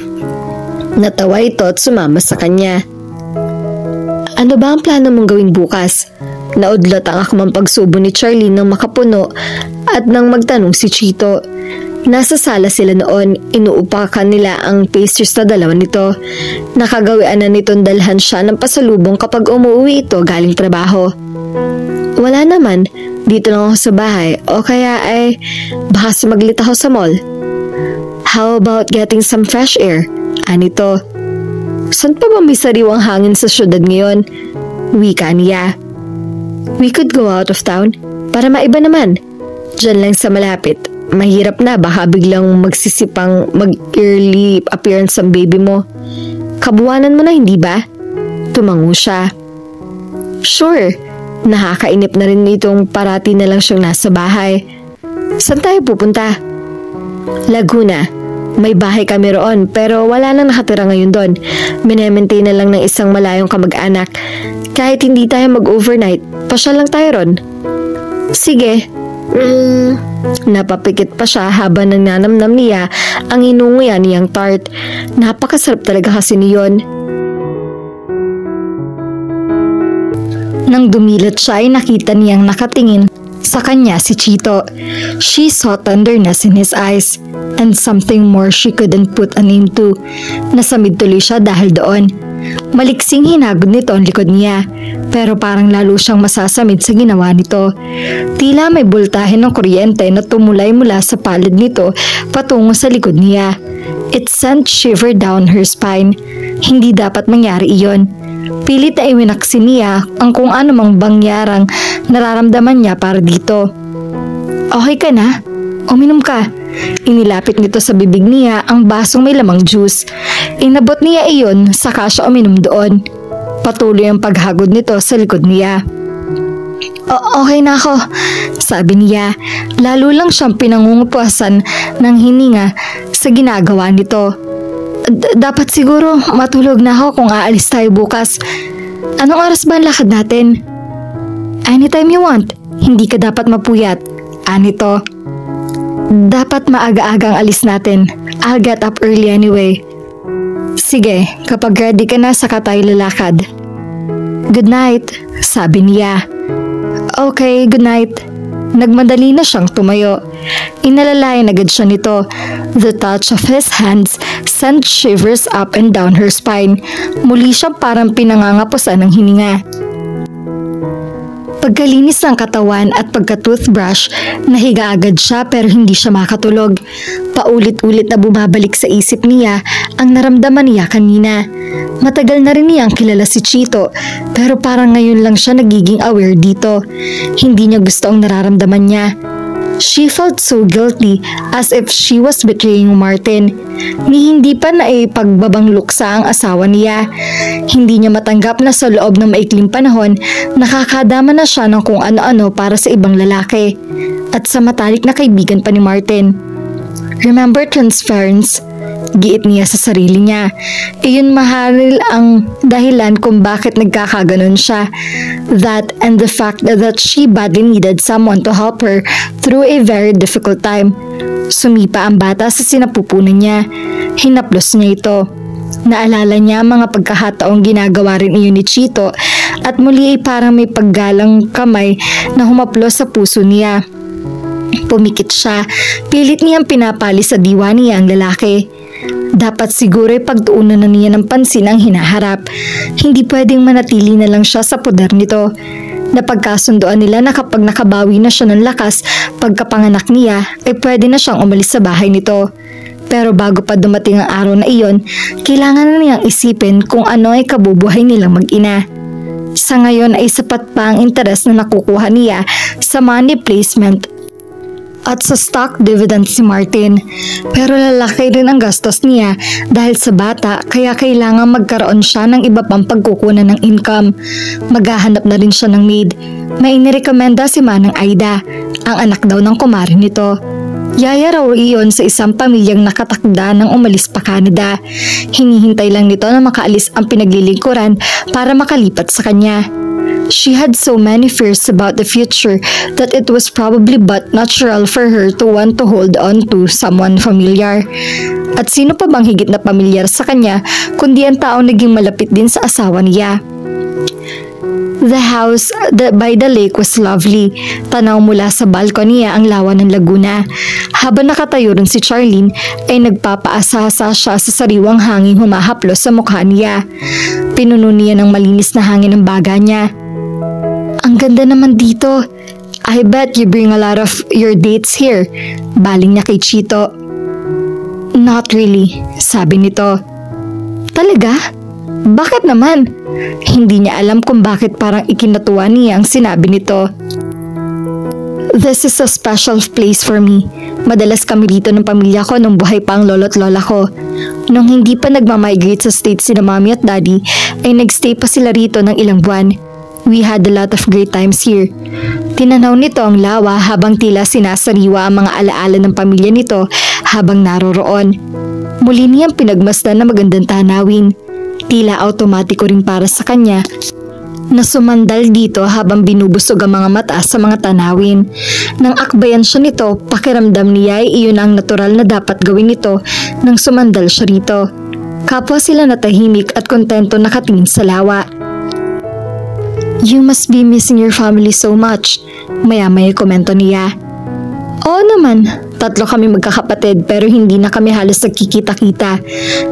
Natawa ito at sumama sa kanya. Ano ba ang plano mong gawin bukas? Naudlot ang akmang pagsubo ni Charlene nang makapuno at nang magtanong si Chito. Nasa sala sila noon, inuupakan nila ang pastries na dalawa nito. Nakagawian na nitong dalhan siya ng pasalubong kapag umuwi ito galing trabaho. Wala naman, dito lang ako sa bahay o kaya ay baka sumaglit ako sa mall. How about getting some fresh air? Anito, saan pa ba may sariwang hangin sa syudad ngayon? Wika niya. We could go out of town para maiba naman. Diyan lang sa malapit. Mahirap na baka biglang magsisipang mag-early appearance ang baby mo. Kabuwanan mo na hindi ba? Tumango siya. Sure, nakakainip na rin itong parati na lang siyang nasa bahay. Saan tayo pupunta? Laguna. May bahay kami roon pero wala nang nakatira ngayon doon. Minemaintain na lang ng isang malayong kamag-anak. Kahit hindi tayo mag-overnight, pasyal lang tayo ron. Sige. Napapikit pa siya habang nananamnam niya ang inunguyan niyang tart. Napakasarap talaga kasi niyon. Nang dumilat siya ay nakita niyang nakatingin sa kanya si Chito. She saw tenderness in his eyes and something more she couldn't put a name to. Nasamid tuloy siya dahil doon. Maliksing hinagod nito ang likod niya, pero parang lalo siyang masasamid sa ginawa nito. Tila may bultahe ng kuryente na tumulay mula sa palad nito patungo sa likod niya. It sent shiver down her spine. Hindi dapat mangyari iyon. Pilit na iwinaksi niya ang kung ano mang bangyarang nararamdaman niya para dito. Okay ka na? Uminom ka. Inilapit nito sa bibig niya ang basong may lamang juice. Inabot niya iyon saka siya uminom doon. Patuloy ang paghagod nito sa likod niya. Okay na ako, sabi niya. Lalo lang siyang pinangungupasan ng hininga sa ginagawa nito. Dapat siguro matulog na ako kung aalis tayo bukas. Anong oras ba ang lakad natin? Anytime you want. Hindi ka dapat mapuyat. Anito. Dapat maaga-agang alis natin. I'll get up early anyway. Sige, kapag ready ka na saka tayo lalakad. Good night, sabi niya. Okay, good night. Nagmadali na siyang tumayo. Inalalayan agad siya nito. The touch of his hands sent shivers up and down her spine. Muli siyang parang pinangangapusan ng hininga. Pagkalinis ng katawan at pagka-toothbrush, nahiga agad siya pero hindi siya makatulog. Paulit-ulit na bumabalik sa isip niya ang naramdaman niya kanina. Matagal na rin niyang kilala si Chito pero parang ngayon lang siya nagiging aware dito. Hindi niya gusto ang nararamdaman niya. She felt so guilty as if she was betraying Martin. Ni hindi pa naipagbabang luksa ang asawa niya. Hindi niya matanggap na sa loob ng maikling panahon, nakakadama na siya ng kung ano-ano para sa ibang lalaki. At sa matalik na kaibigan pa ni Martin. Remember transference? Giit niya sa sarili niya. Iyon maharil ang dahilan kung bakit nagkakaganon siya. That and the fact that she badly needed someone to help her through a very difficult time. Sumipa ang bata sa sinapupunan niya. Hinaplos niya ito. Naalala niya ang mga pagkakataong ginagawa rin iyon ni Chito at muli ay parang may paggalang kamay na humaplos sa puso niya. Pumikit siya. Pilit niyang pinapali sa diwa niya ang lalaki. Dapat siguro ay pagtuunan na niya ng pansin ang hinaharap. Hindi pwedeng manatili na lang siya sa poder nito. Napagkasundoan nila na kapag nakabawi na siya ng lakas pagkapanganak niya ay pwede na siyang umalis sa bahay nito. Pero bago pa dumating ang araw na iyon, kailangan na niyang isipin kung ano ay kabubuhay nilang mag-ina. Sa ngayon ay sapat pa ang interes na nakukuha niya sa money placement at sa stock dividend si Martin. Pero lalaki rin ang gastos niya dahil sa bata kaya kailangan magkaroon siya ng iba pang pagkukunan ng income. Maghahanap na rin siya ng maid. May inirekomenda si Manang Aida, ang anak daw ng kumare nito. Yaya raw iyon sa isang pamilyang nakatakda ng umalis pa Canada. Hinihintay lang nito na makaalis ang pinaglilingkuran para makalipat sa kanya. She had so many fears about the future that it was probably but natural for her to want to hold on to someone familiar. At sino pa bang higit na pamilyar sa kanya kundi ang taong naging malapit din sa asawa niya. The house by the lake was lovely. Tanaw mula sa balkonya ang lawa ng Laguna. Habang nakatayo rin si Charlene ay nagpapaasasa siya sa sariwang hangin humahaplos sa mukha niya. Pinuno niya ng malinis na hangin ang baga niya. Ang ganda naman dito. I bet you bring a lot of your dates here. Baling niya kay Chito. Not really, sabi nito. Talaga? Bakit naman? Hindi niya alam kung bakit parang ikinatuwa niya ang sinabi nito. This is a special place for me. Madalas kami dito ng pamilya ko nung buhay pa ang lolo't lola ko. Nung hindi pa nagmamigrate sa States sina mommy at daddy, ay nagstay pa sila rito ng ilang buwan. We had a lot of great times here. Tinanaw nito ang lawa habang tila sinasariwa ang mga alaala ng pamilya nito habang naroroon. Muli niyang pinagmasdan na magandang tanawin. Tila automatiko rin para sa kanya na sumandal dito habang binubusog ang mga mata sa mga tanawin. Nang akbayan siya nito, pakiramdam niya ay iyon ang natural na dapat gawin nito nang sumandal siya rito. Kapwa sila natahimik at kontento nakatingin sa lawa. You must be missing your family so much, maya-maya komento niya. Oo naman, 3 kami magkakapatid pero hindi na kami halos nagkikita-kita.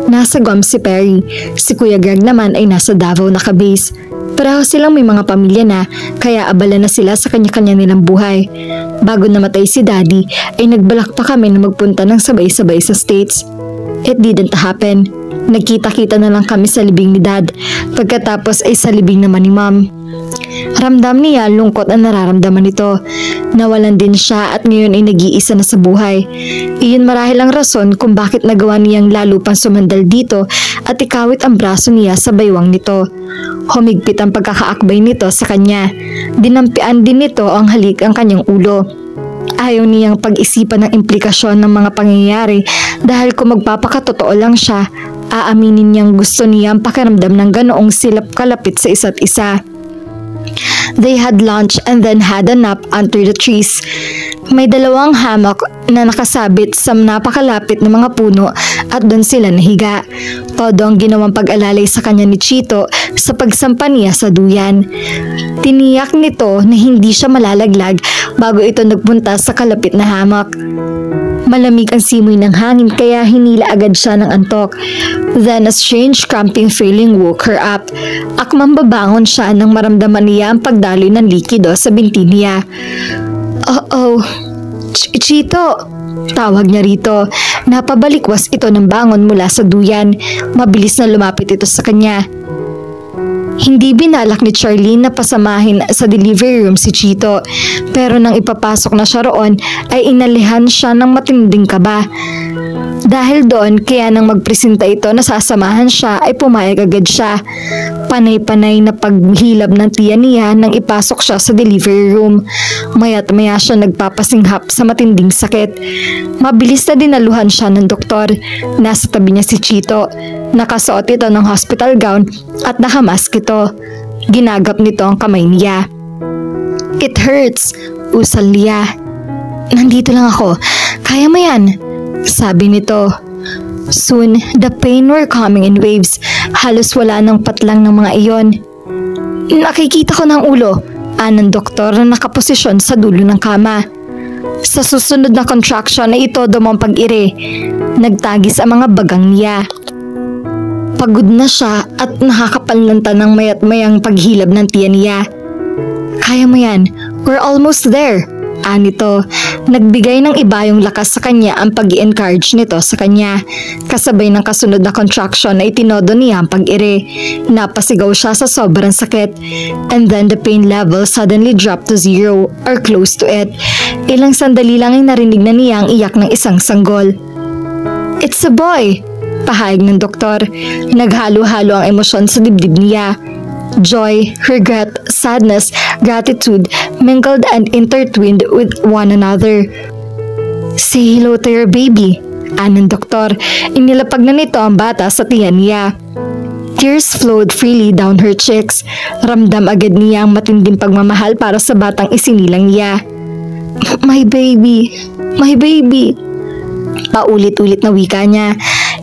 Nasa Guam si Perry, si Kuya Greg naman ay nasa Davao nakabase. Pareho silang may mga pamilya na kaya abala na sila sa kanya-kanya nilang buhay. Bago namatay si Daddy ay nagbalak pa kami na magpunta ng sabay-sabay sa States. It didn't happen. Nagkita-kita na lang kami sa libing ni Dad, pagkatapos ay sa libing naman ni Mom. Ramdam niya lungkot ang nararamdaman nito. Nawalan din siya at ngayon ay nag-iisa na sa buhay. Iyon marahil ang rason kung bakit nagawa niyang lalo pang sumandal dito at ikawit ang braso niya sa baywang nito. Humigpit ang pagkakaakbay nito sa kanya. Dinampian din nito ang halik ang kanyang ulo. Ayaw niyang pag-isipan ng implikasyon ng mga pangyayari dahil kung magpapakatotoo lang siya, aaminin niyang gusto niya ang pakiramdam ng ganoong silap kalapit sa isa't isa. They had lunch and then had a nap under the trees. May 2 hammock na nakasabit sa napakalapit na mga puno at doon sila nahiga. Todo ang ginawang pag-alalay sa kanya ni Chito sa pagsampa niya sa duyan. Tiniyak nito na hindi siya malalaglag bago ito nagpunta sa kalapit na hammock. Malamig ang simoy ng hangin kaya hinila agad siya ng antok. Then a strange cramping feeling woke her up. Akmang babangon siya nang maramdaman niya ang pagdaloy ng likido sa binti niya. Oh, Chito! Tawag niya rito. Napabalikwas ito ng bangon mula sa duyan. Mabilis na lumapit ito sa kanya. Hindi binalak ni Charlene na pasamahin sa delivery room si Chito, pero nang ipapasok na siya roon ay inalihan siya ng matinding kaba. Dahil doon, kaya nang magpresenta ito na sasamahan siya ay pumayag agad siya. Panay-panay na paghilab ng tiyan niya nang ipasok siya sa delivery room. Maya't maya siya nagpapasinghap sa matinding sakit. Mabilis na dinaluhan siya ng doktor. Nasa tabi niya si Chito. Nakasuot ito ng hospital gown at nakamask ito. Ginagap nito ang kamay niya. It hurts, usal niya. Nandito lang ako. Kaya mo yan, sabi nito. Soon, the pain were coming in waves. Halos wala ng patlang ng mga iyon. Nakikita ko ng ulo, anang doktor na nakaposisyon sa dulo ng kama. Sa susunod na contraction ay ito dumang pag-ire. Nagtagis ang mga bagang niya. Pagod na siya at nakakapanlanta ng mayat mayang paghilab ng tiyan niya. Kaya mo yan, we're almost there, Anito, nagbigay ng iba yung lakas sa kanya ang pag-i-encourage nito sa kanya. Kasabay ng kasunod na contraction na itinodo niya ang pag-ire. Napasigaw siya sa sobrang sakit. And then the pain level suddenly dropped to 0 or close to it. Ilang sandali lang ay narinig na niya ang iyak ng isang sanggol. "It's a boy!" Pahayag ng doktor. Naghalo-halo ang emosyon sa dibdib niya. Joy, regret, sadness, gratitude mingled and intertwined with one another. "Say hello to your baby," anong doktor. Inilapag na nito ang bata sa tiyan niya. Tears flowed freely down her cheeks. Ramdam agad niya ang matinding pagmamahal para sa batang isinilang niya. "My baby, my baby." Paulit-ulit na wika niya.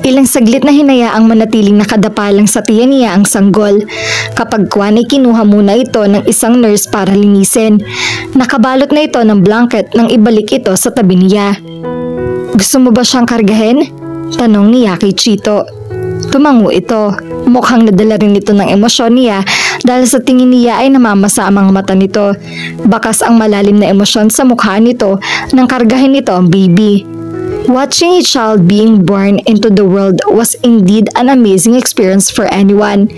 Ilang saglit na hinayaang manatiling nakadapa lang sa tiyan niya ang sanggol. Kapag kwan ay kinuha muna ito ng isang nurse para linisin. Nakabalot na ito ng blanket nang ibalik ito sa tabi niya. "Gusto mo ba siyang kargahin?" tanong niya kay Chito. Tumango ito. Mukhang nadala rin ito ng emosyon niya dahil sa tingin niya ay namamasa ang mga mata nito. Bakas ang malalim na emosyon sa mukha nito nang kargahin nito ang baby. Watching a child being born into the world was indeed an amazing experience for anyone.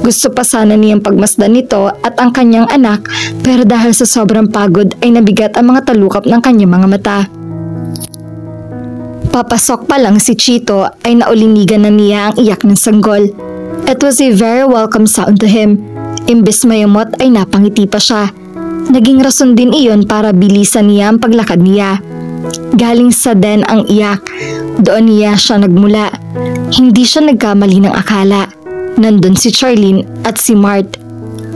Gusto pa sana niyang pagmasdan nito at ang kanyang anak, pero dahil sa sobrang pagod ay nabigat ang mga talukap ng kanyang mga mata. Papasok pa lang si Chito ay naulinigan na niya ang iyak ng sanggol. It was a very welcome sound to him. Imbes mayamot ay napangiti pa siya. Naging rason din iyon para bilisan niya ang paglakad niya. Galing sa den ang iyak. Doon niya siya nagmula. Hindi siya nagkamali ng akala. Nandun si Charlene at si Mart.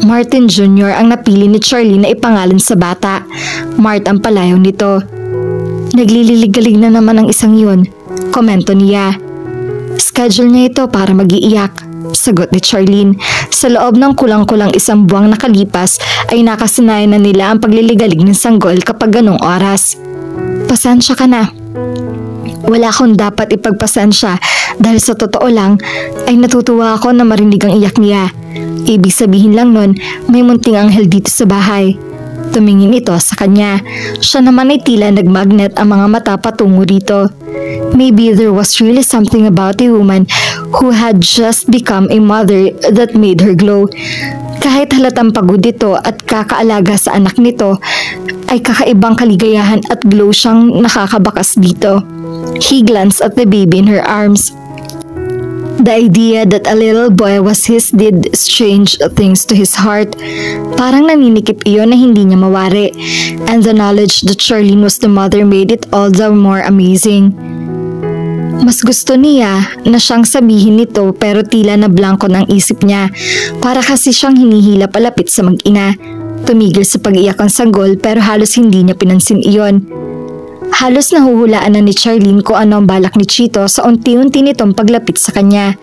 Martin Jr. ang napili ni Charlene na ipangalan sa bata. Mart ang palayaw nito. "Naglililig-galig na naman ang isang yun," komento niya. "Schedule niya ito para mag-iiyak," sagot ni Charlene. Sa loob ng kulang-kulang isang buwang nakalipas ay nakasanayan na nila ang pagliligalig ng sanggol kapag ganong oras. "Pasensya ka na." Wala akong dapat ipagpasensya dahil sa totoo lang ay natutuwa ako na marinig ang iyak niya. Ibig sabihin lang nun, may munting anghel dito sa bahay. Tumingin ito sa kanya. Siya naman ay tila nagmagnet ang mga mata patungo rito. Maybe there was really something about a woman who had just become a mother that made her glow. Kahit halatang pagod ito at kakaalaga sa anak nito, ay kakaibang kaligayahan at glow siyang nakakabakas dito. He glanced at the baby in her arms. The idea that a little boy was his did strange things to his heart. Parang naninikip iyon na hindi niya mawari. And the knowledge that Charlene was the mother made it all the more amazing. Mas gusto niya na siyang sabihin nito pero tila na blanko ng isip niya. Para kasi siyang hinihila palapit sa mag-ina. Tumigil sa pag-iyak ang sanggol pero halos hindi niya pinansin iyon. Halos nahuhulaan na ni Charlene kung ano ang balak ni Chito sa unti-unti nitong paglapit sa kanya.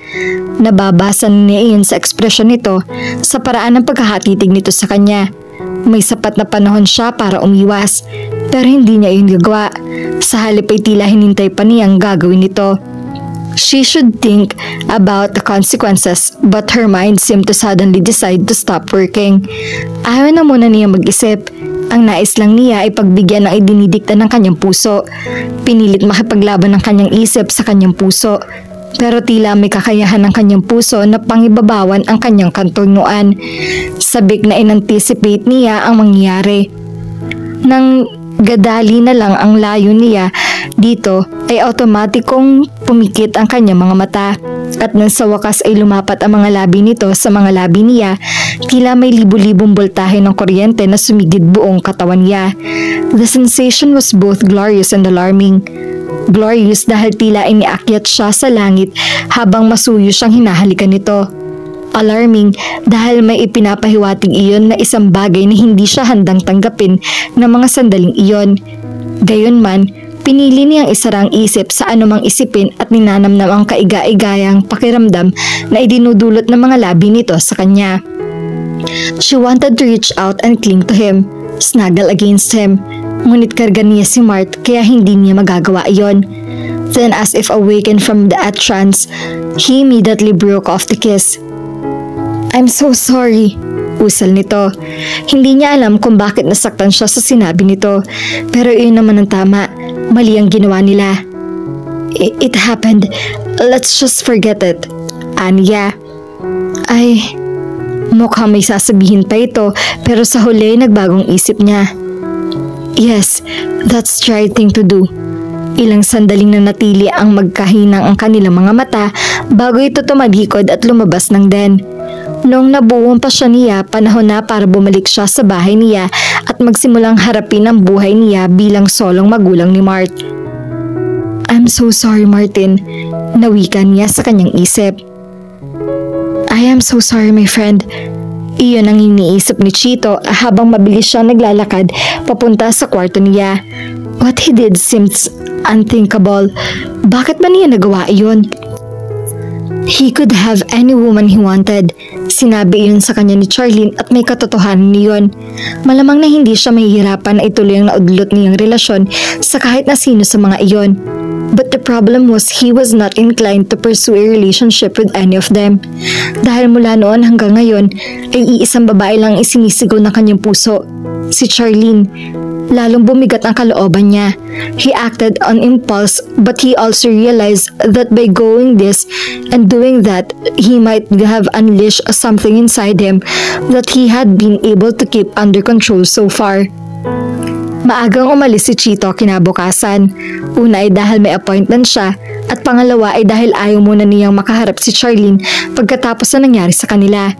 Nababasa niya iyon sa ekspresyon nito sa paraan ng pagkakatitig nito sa kanya. May sapat na panahon siya para umiwas pero hindi niya iyon gagawa. Sa halip ay tila hinintay pa niyang gagawin ito. She should think about the consequences but her mind seemed to suddenly decide to stop working. Ayaw na muna niya mag-isip. Ang nais lang niya ay pagbigyan ng idinidikta ng kanyang puso. Pinilit makipaglaban ng kanyang isip sa kanyang puso. Pero tila may kakayahan ng kanyang puso na pangibabawan ang kanyang kantunguan. Sabik na inanticipate niya ang mangyayari. Nang gadali na lang ang layo niya dito ay automatikong pumikit ang kanyang mga mata. At nang sa wakas ay lumapat ang mga labi nito sa mga labi niya, tila may libu-libong boltahe ng kuryente na sumigid buong katawan niya. The sensation was both glorious and alarming. Glorious dahil tila iniakyat siya sa langit habang masuyo siyang hinahalikan nito. Alarming dahil may ipinapahiwatig iyon na isang bagay na hindi siya handang tanggapin ng mga sandaling iyon. Gayunman, pinili niyang isarang isip sa anumang isipin at ninanamnam ang kaiga-igayang pakiramdam na idinudulot ng mga labi nito sa kanya. She wanted to reach out and cling to him, snuggle against him. Ngunit karga niya si Mart kaya hindi niya magagawa iyon. Then as if awakened from the trance, he immediately broke off the kiss. "I'm so sorry," Usal nito. Hindi niya alam kung bakit nasaktan siya sa sinabi nito. Pero iyon naman ang tama. Mali ang ginawa nila. It happened. Let's just forget it. Aniya. Ay, mukhang may sasabihin pa ito pero sa huli nagbagong isip niya. Yes, that's the right thing to do. Ilang sandaling nanatili ang magkahinang ang kanilang mga mata bago ito tumalikod at lumabas ng den. Noong nabuwang pa siya niya, panahon na para bumalik siya sa bahay niya at magsimulang harapin ang buhay niya bilang solong magulang ni Mart. I'm so sorry, Martin. Nawikan niya sa kanyang isip. I am so sorry, my friend. Iyon ang iniisip ni Chito habang mabilis siya naglalakad papunta sa kwarto niya. What he did seems unthinkable. Bakit ba niya nagawa iyon? He could have any woman he wanted. Sinabi iyon sa kanya ni Charlene at may katotohanan niyon. Malamang na hindi siya mahihirapan na ituloy ang naudlot niyang relasyon sa kahit na sino sa mga iyon. But the problem was he was not inclined to pursue a relationship with any of them. Dahil mula noon hanggang ngayon ay iisang babae lang isinisigaw ng kanyang puso, si Charlene. Lalong bumigat ang kalooban niya. He acted on impulse but he also realized that by going this and doing that, he might have unleashed something inside him that he had been able to keep under control so far. Maagang umalis si Chito kinabukasan. Una ay dahil may appointment siya at pangalawa ay dahil ayaw muna niyang makaharap si Charlene pagkatapos na nangyari sa kanila.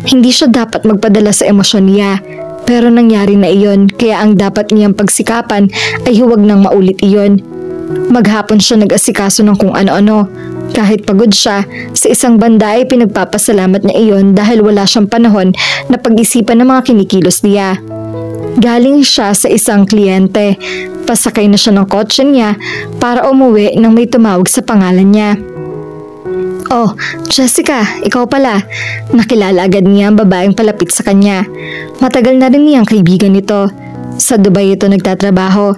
Hindi siya dapat magpadala sa emosyon niya pero nangyari na iyon kaya ang dapat niyang pagsikapan ay huwag nang maulit iyon. Maghapon siya nag-asikaso ng kung ano-ano. Kahit pagod siya, sa isang banda ay pinagpapasalamat niya iyon dahil wala siyang panahon na pag-isipan ng mga kinikilos niya. Galing siya sa isang kliyente. Pasakay na siya ng kotse niya para umuwi nang may tumawag sa pangalan niya. Oh, Jessica, ikaw pala. Nakilala agad niya ang babaeng palapit sa kanya. Matagal na rin niyang kaibigan nito. Sa Dubai ito nagtatrabaho.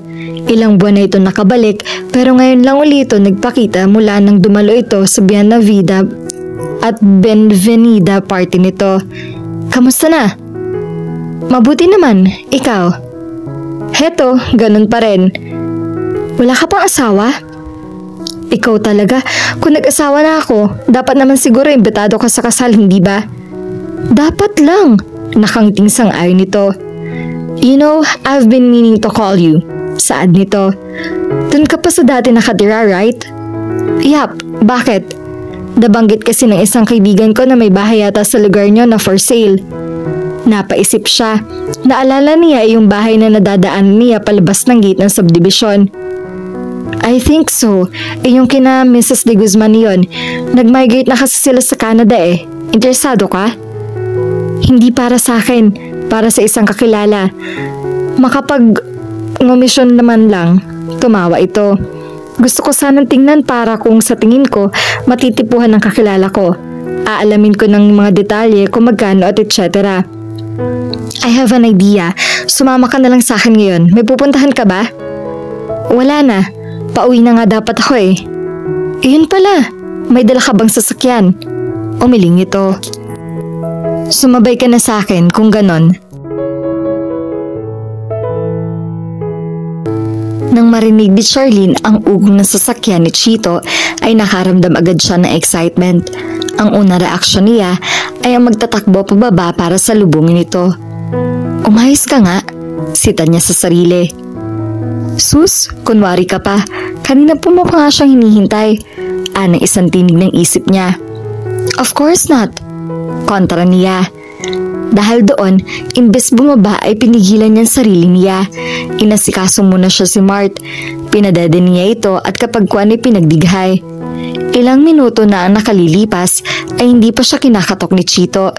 Ilang buwan na ito nakabalik pero ngayon lang ulit ito nagpakita mula nang dumalo ito sa Bienvenida at Benvenida party nito. Kamusta na? Mabuti naman, ikaw. Heto, ganun pa rin. Wala ka pang asawa? Ikaw talaga, kung nag-asawa na ako, dapat naman siguro imbitado ka sa kasal, hindi ba? Dapat lang, nakangting sang-ayon nito. You know, I've been meaning to call you. Saad nito. Dun ka pa sa dati nakatira, right? Yap, bakit? Nabanggit kasi ng isang kaibigan ko na may bahay yata sa lugar niyo na for sale. Napaisip siya. Naalala niya yung bahay na nadadaan niya palabas ng gate ng subdivision. I think so. Yung kina Mrs. De Guzman yun. Nag-migrate na kasi sila sa Canada eh. Interesado ka? Hindi para sa akin. Para sa isang kakilala. Makapag-ngomisyon naman lang. Tumawa ito. Gusto ko sanang tingnan para kung sa tingin ko matitipuhan ng kakilala ko. Aalamin ko ng mga detalye kung magkano at etc. I have an idea. Sumama ka na lang sa akin ngayon. May pupuntahan ka ba? Wala na. Pauwi na nga dapat ako eh. Iyon pala. May dala ka bang sasakyan? Umiling ito. Sumabay ka na sa akin kung ganon. Nang marinig ni Charlene ang ugong ng sasakyan ni Chito ay nakaramdam agad siya ng excitement. Ang unang reaksyon niya ay ang magtatakbo pababa para salubungin ito. Umayos ka nga, sita niya sa sarili. Sus, kunwari ka pa. Kanina po mo pa nga siyang hinihintay. Anang isang tinig ng isip niya. Of course not. Kontra niya. Dahil doon, imbes bumaba ay pinigilan niya ang sarili niya. Inasikaso muna siya si Mart. Pinadada niya ito at kapag kuwan ay pinagdighay. Ilang minuto na ang nakalilipas ay hindi pa siya kinakatok ni Chito.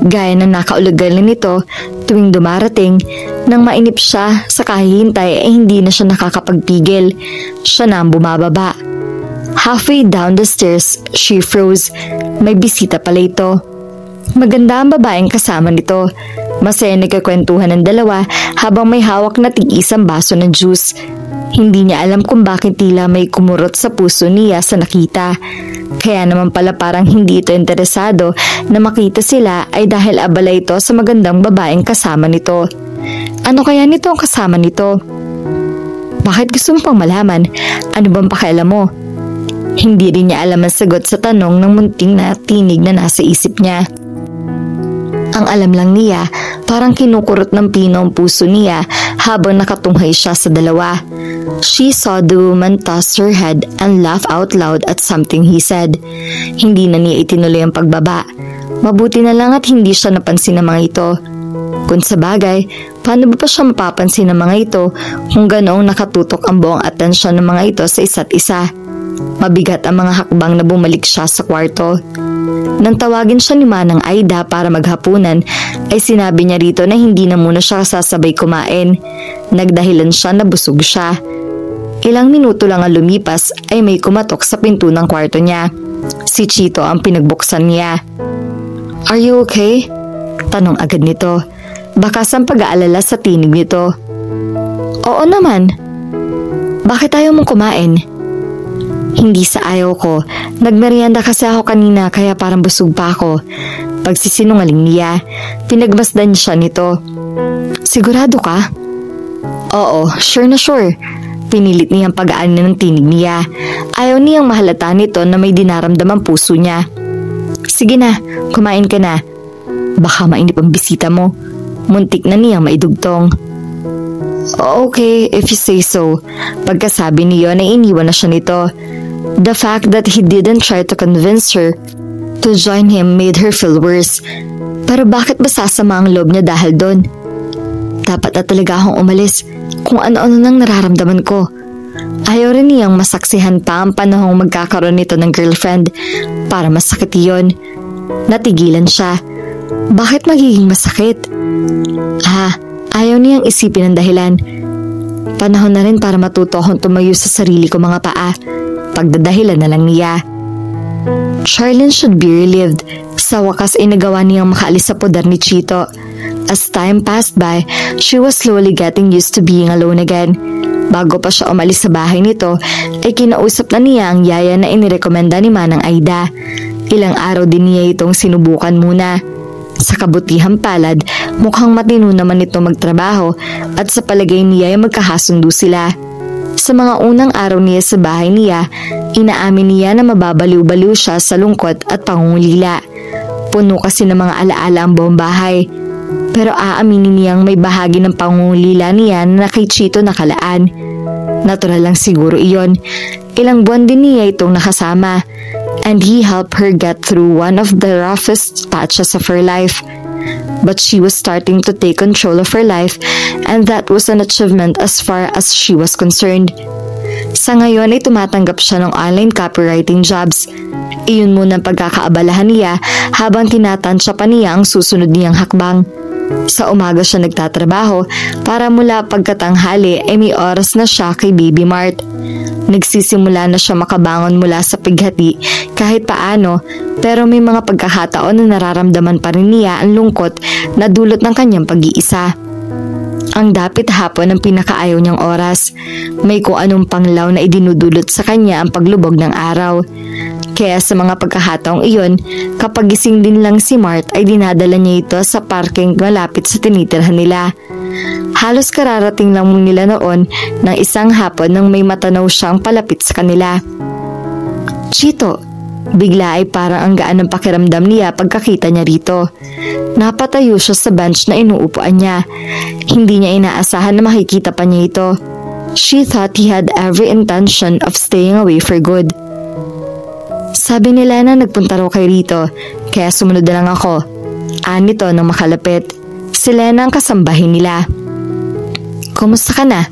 Gaya ng nakaulugan nito tuwing dumarating, nang mainip siya sa kahihintay ay hindi na siya nakakapagpigil. Siya na ang bumababa. Halfway down the stairs, she froze. May bisita pala ito. Maganda ang babaeng kasama nito. Masaya nagkakwentuhan ng dalawa habang may hawak na tig-isang baso ng juice. Hindi niya alam kung bakit tila may kumurot sa puso niya sa nakita. Kaya naman pala parang hindi ito interesado na makita sila ay dahil abala ito sa magandang babaeng kasama nito. Ano kaya nito ang kasama nito? Bakit gusto mo pang malaman? Ano bang pakialam mo? Hindi rin niya alam ang sagot sa tanong ng munting na tinig na nasa isip niya. Ang alam lang niya, parang kinukurot ng pino ang puso niya habang nakatunghay siya sa dalawa. She saw the woman toss her head and laugh out loud at something he said. Hindi na niya itinuloy ang pagbaba. Mabuti na lang at hindi siya napansin ng mga ito. Kung sa bagay, paano ba siya mapapansin ng mga ito kung ganoong nakatutok ang buong atensyon ng mga ito sa isa't isa? Mabigat ang mga hakbang na bumalik siya sa kwarto. Nang tawagin siya ni Manang Aida para maghapunan, ay sinabi niya rito na hindi na muna siya sasabay kumain. Nagdahilan siya na busog siya. Ilang minuto lang ang lumipas ay may kumatok sa pinto ng kwarto niya. Si Chito ang pinagbuksan niya. "Are you okay?" Tanong agad nito. Bakas ang pag-aalala sa tinig nito. "Oo naman." "Bakit ayaw mong kumain?" "Hindi sa ayaw ko. Nagmerienda kasi ako kanina kaya parang busog pa ako." Pagsisinungaling niya. Pinagmasdan siya nito. "Sigurado ka?" "Oo, sure na sure." Pinilit niyang pag-aanin ng tinig niya. Ayaw niyang mahalata nito na may dinaramdamang puso niya. "Sige na, kumain ka na. Baka mainip ang bisita mo." Muntik na niyang maidugtong. "Okay, if you say so." Pagkasabi niyo na iniwan na siya nito. The fact that he didn't try to convince her to join him made her feel worse. Pero bakit ba sasama ang loob niya dahil doon? Dapat na talaga akong umalis kung ano-ano nang nararamdaman ko. Ayaw rin niyang masaksihan pa ang panahong magkakaroon nito ng girlfriend para masakit iyon. Natigilan siya. Bakit magiging masakit? Ayaw niyang isipin ang dahilan. Panahon na rin para matuto akong tumayo sa sarili ko mga paa. Pagdadahilan na lang niya. Charlene should be relieved. Sa wakas ay nagawa niyang makaalis sa poder ni Chito. As time passed by, she was slowly getting used to being alone again. Bago pa siya umalis sa bahay nito, ay kinausap na niya ang yaya na inirekomenda ni Manang Aida. Ilang araw din niya itong sinubukan muna. Sa kabutihang palad, mukhang matino naman ito magtrabaho at sa palagay niya ay magkakasundo sila. Sa mga unang araw niya sa bahay niya, inaamin niya na mababaliw-baliw siya sa lungkot at pangungulila. Puno kasi ng mga alaala ang buong bahay. Pero aaminin niyang may bahagi ng pangungulila niya na kay Chito nakalaan. Natural lang siguro iyon. Ilang buwan din niya itong nakasama. And he helped her get through one of the roughest patches of her life. But she was starting to take control of her life, and that was an achievement as far as she was concerned. Sa ngayon ay tumatanggap siya ng online copywriting jobs. Iyon muna ang pagkakaabalahan niya habang tinatansya pa niya ang susunod niyang hakbang. Sa umaga siya nagtatrabaho para mula pagkatanghali ay may oras na siya kay Baby Mart. Nagsisimula na siya makabangon mula sa pighati kahit paano, pero may mga pagkakataon na nararamdaman pa rin niya ang lungkot na dulot ng kanyang pag-iisa. Ang dapit hapon ang pinakaayaw niyang oras. May kung anong panglaw na idinudulot sa kanya ang paglubog ng araw. Kaya sa mga pagkakataong iyon, kapag gising din lang si Mart ay dinadala niya ito sa parking malapit sa tinitirhan nila. Halos kararating lang nila noon ng isang hapon nang may matanaw siyang palapit sa kanila. "Chito," bigla ay parang ang gaan ng pakiramdam niya pagkakita niya rito. Napatayo siya sa bench na inuupuan niya. Hindi niya inaasahan na makikita pa niya ito. She thought he had every intention of staying away for good. "Sabi nila na nagpunta raw kay Rito, kaya sumunod na lang ako." Anito nang makalapit. Si Lena ang kasambahin nila. "Kumusta ka na?"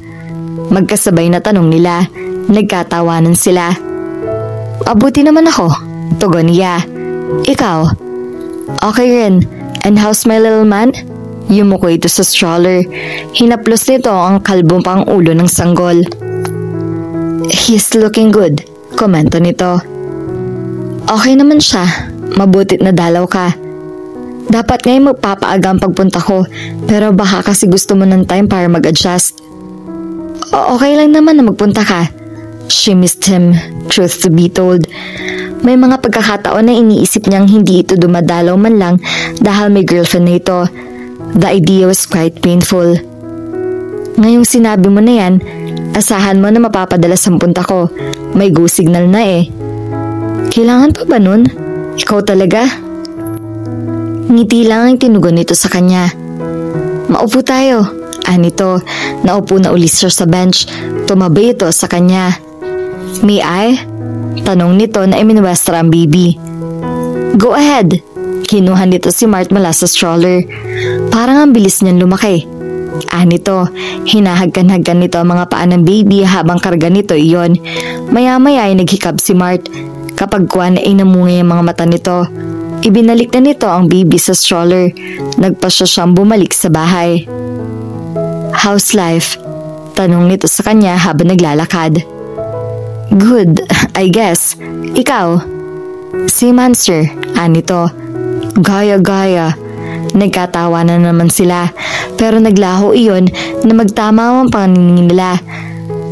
Magkasabay na tanong nila. Nagkatawanan sila. "Abuti naman ako," tugon niya. "Ikaw?" "Okay rin. And how's my little man?" Yumuko ito sa stroller. Hinaplos nito ang kalbong pang ulo ng sanggol. "He's looking good," komento nito. "Okay naman siya. Mabutit na dalaw ka." Dapat ngayon magpapaaga ang pagpunta ko, pero baka kasi gusto mo ng time para mag-adjust. Okay lang naman na magpunta ka. She missed him, truth to be told. May mga pagkakataon na iniisip niyang hindi ito dumadalaw man lang dahil may girlfriend na ito. The idea was quite painful. Ngayong sinabi mo na yan, asahan mo na mapapadalas ang punta ko. May go signal na eh. Kailangan pa ba nun? Ikaw talaga? Ngiti lang ang tinugon nito sa kanya. Maupo tayo. Anito, naupo na ulit siya sa bench. Tumabay ito sa kanya. May I? Tanong nito na iminwestra ang baby. Go ahead. Kinuha nito si Mart mula sa stroller. Parang ang bilis niyan lumaki. Anito, hinahagkan-hagkan nito ang mga paa ng baby habang karga nito iyon. Maya-maya ay naghikab si Mart. Kapag kuwan ay namungay ang mga mata nito. Ibinalik na nito ang baby sa stroller. Nagpasya siyang bumalik sa bahay. How's life? Tanong nito sa kanya habang naglalakad. Good, I guess. Ikaw? Same answer, anito. Gaya-gaya. Nagkatawa na naman sila, pero naglaho iyon na magtama ang paningin nila.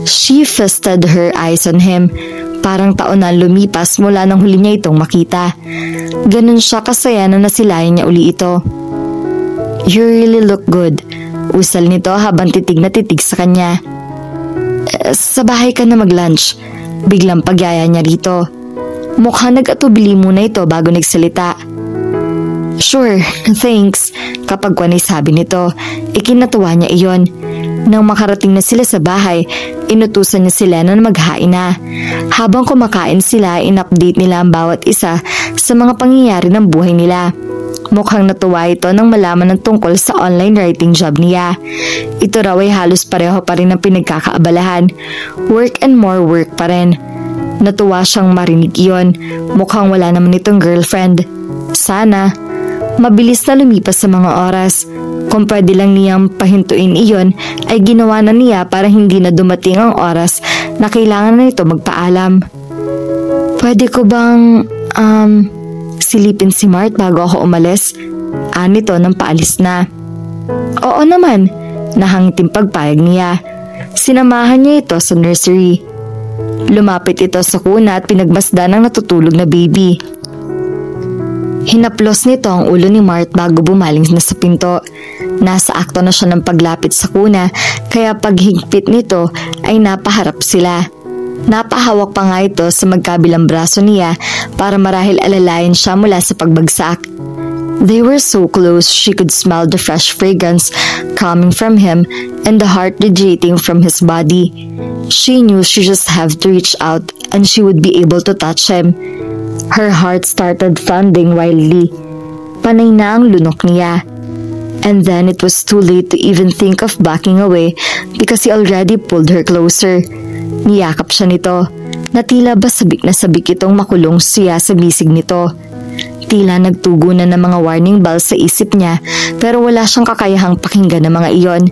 She feasted her eyes on him. Parang taon na lumipas mula nang huli niya itong makita. Ganun siya kasaya na nasilayan niya uli ito. You really look good. Usal nito habang titig na titig sa kanya. Sa bahay ka na mag-lunch. Biglang pagyaya niya rito. Mukhang nag-atubili muna ito bago nagsalita. Sure, thanks. Kapag kwanay sabi nito, ikinatuwa niya iyon. Nang makarating na sila sa bahay, inutusan niya sila na maghain na. Habang kumakain sila, in-update nila ang bawat isa sa mga pangyayari ng buhay nila. Mukhang natuwa ito nang malaman ng tungkol sa online writing job niya. Ito raw ay halos pareho pa rin ang pinagkakaabalahan. Work and more work pa rin. Natuwa siyang marinig iyon. Mukhang wala naman itong girlfriend. Sana. Mabilis na lumipas sa mga oras. Kung pwede lang niyang pahintuin iyon, ay ginawa na niya para hindi na dumating ang oras na kailangan na ito magpaalam. Pwede ko bang, silipin si Mart bago ako umalis? Anito nang paalis na. Oo naman, nahangiting pagpayag niya. Sinamahan niya ito sa nursery. Lumapit ito sa kuna at pinagbasdan ng natutulog na baby. Hinaplos nito ang ulo ni Mart bago bumaling na sa pinto. Nasa akto na siya ng paglapit sa kuna, kaya paghigpit nito ay napaharap sila. Napahawak pa nga ito sa magkabilang braso niya para marahil alalayan siya mula sa pagbagsak. They were so close she could smell the fresh fragrance coming from him and the heart radiating from his body. She knew she just had to reach out and she would be able to touch him. Her heart started thumping wildly. Panay na ang lunok niya. And then it was too late to even think of backing away because he already pulled her closer. Niyakap siya nito. Natila ba sabik na sabik itong makulong siya sa bisig nito. Tila nagtugo na ng mga warning bells sa isip niya pero wala siyang kakayahang pakinggan ng mga iyon.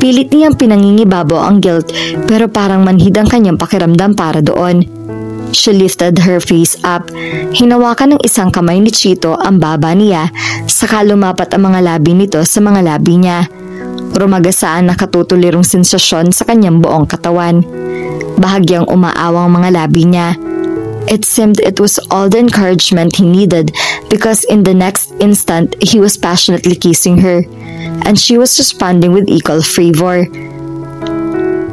Pilit niyang pinangingibabaw ang guilt pero parang manhid ang kanyang pakiramdam para doon. She lifted her face up. Hinawakan ng isang kamay ni Chito ang baba niya, saka lumapat ang mga labi nito sa mga labi niya. Rumagasaan na katutulirong sensasyon sa kanyang buong katawan. Bahagyang umaawang mga labi niya. It seemed it was all the encouragement he needed because in the next instant he was passionately kissing her, and she was responding with equal fervor.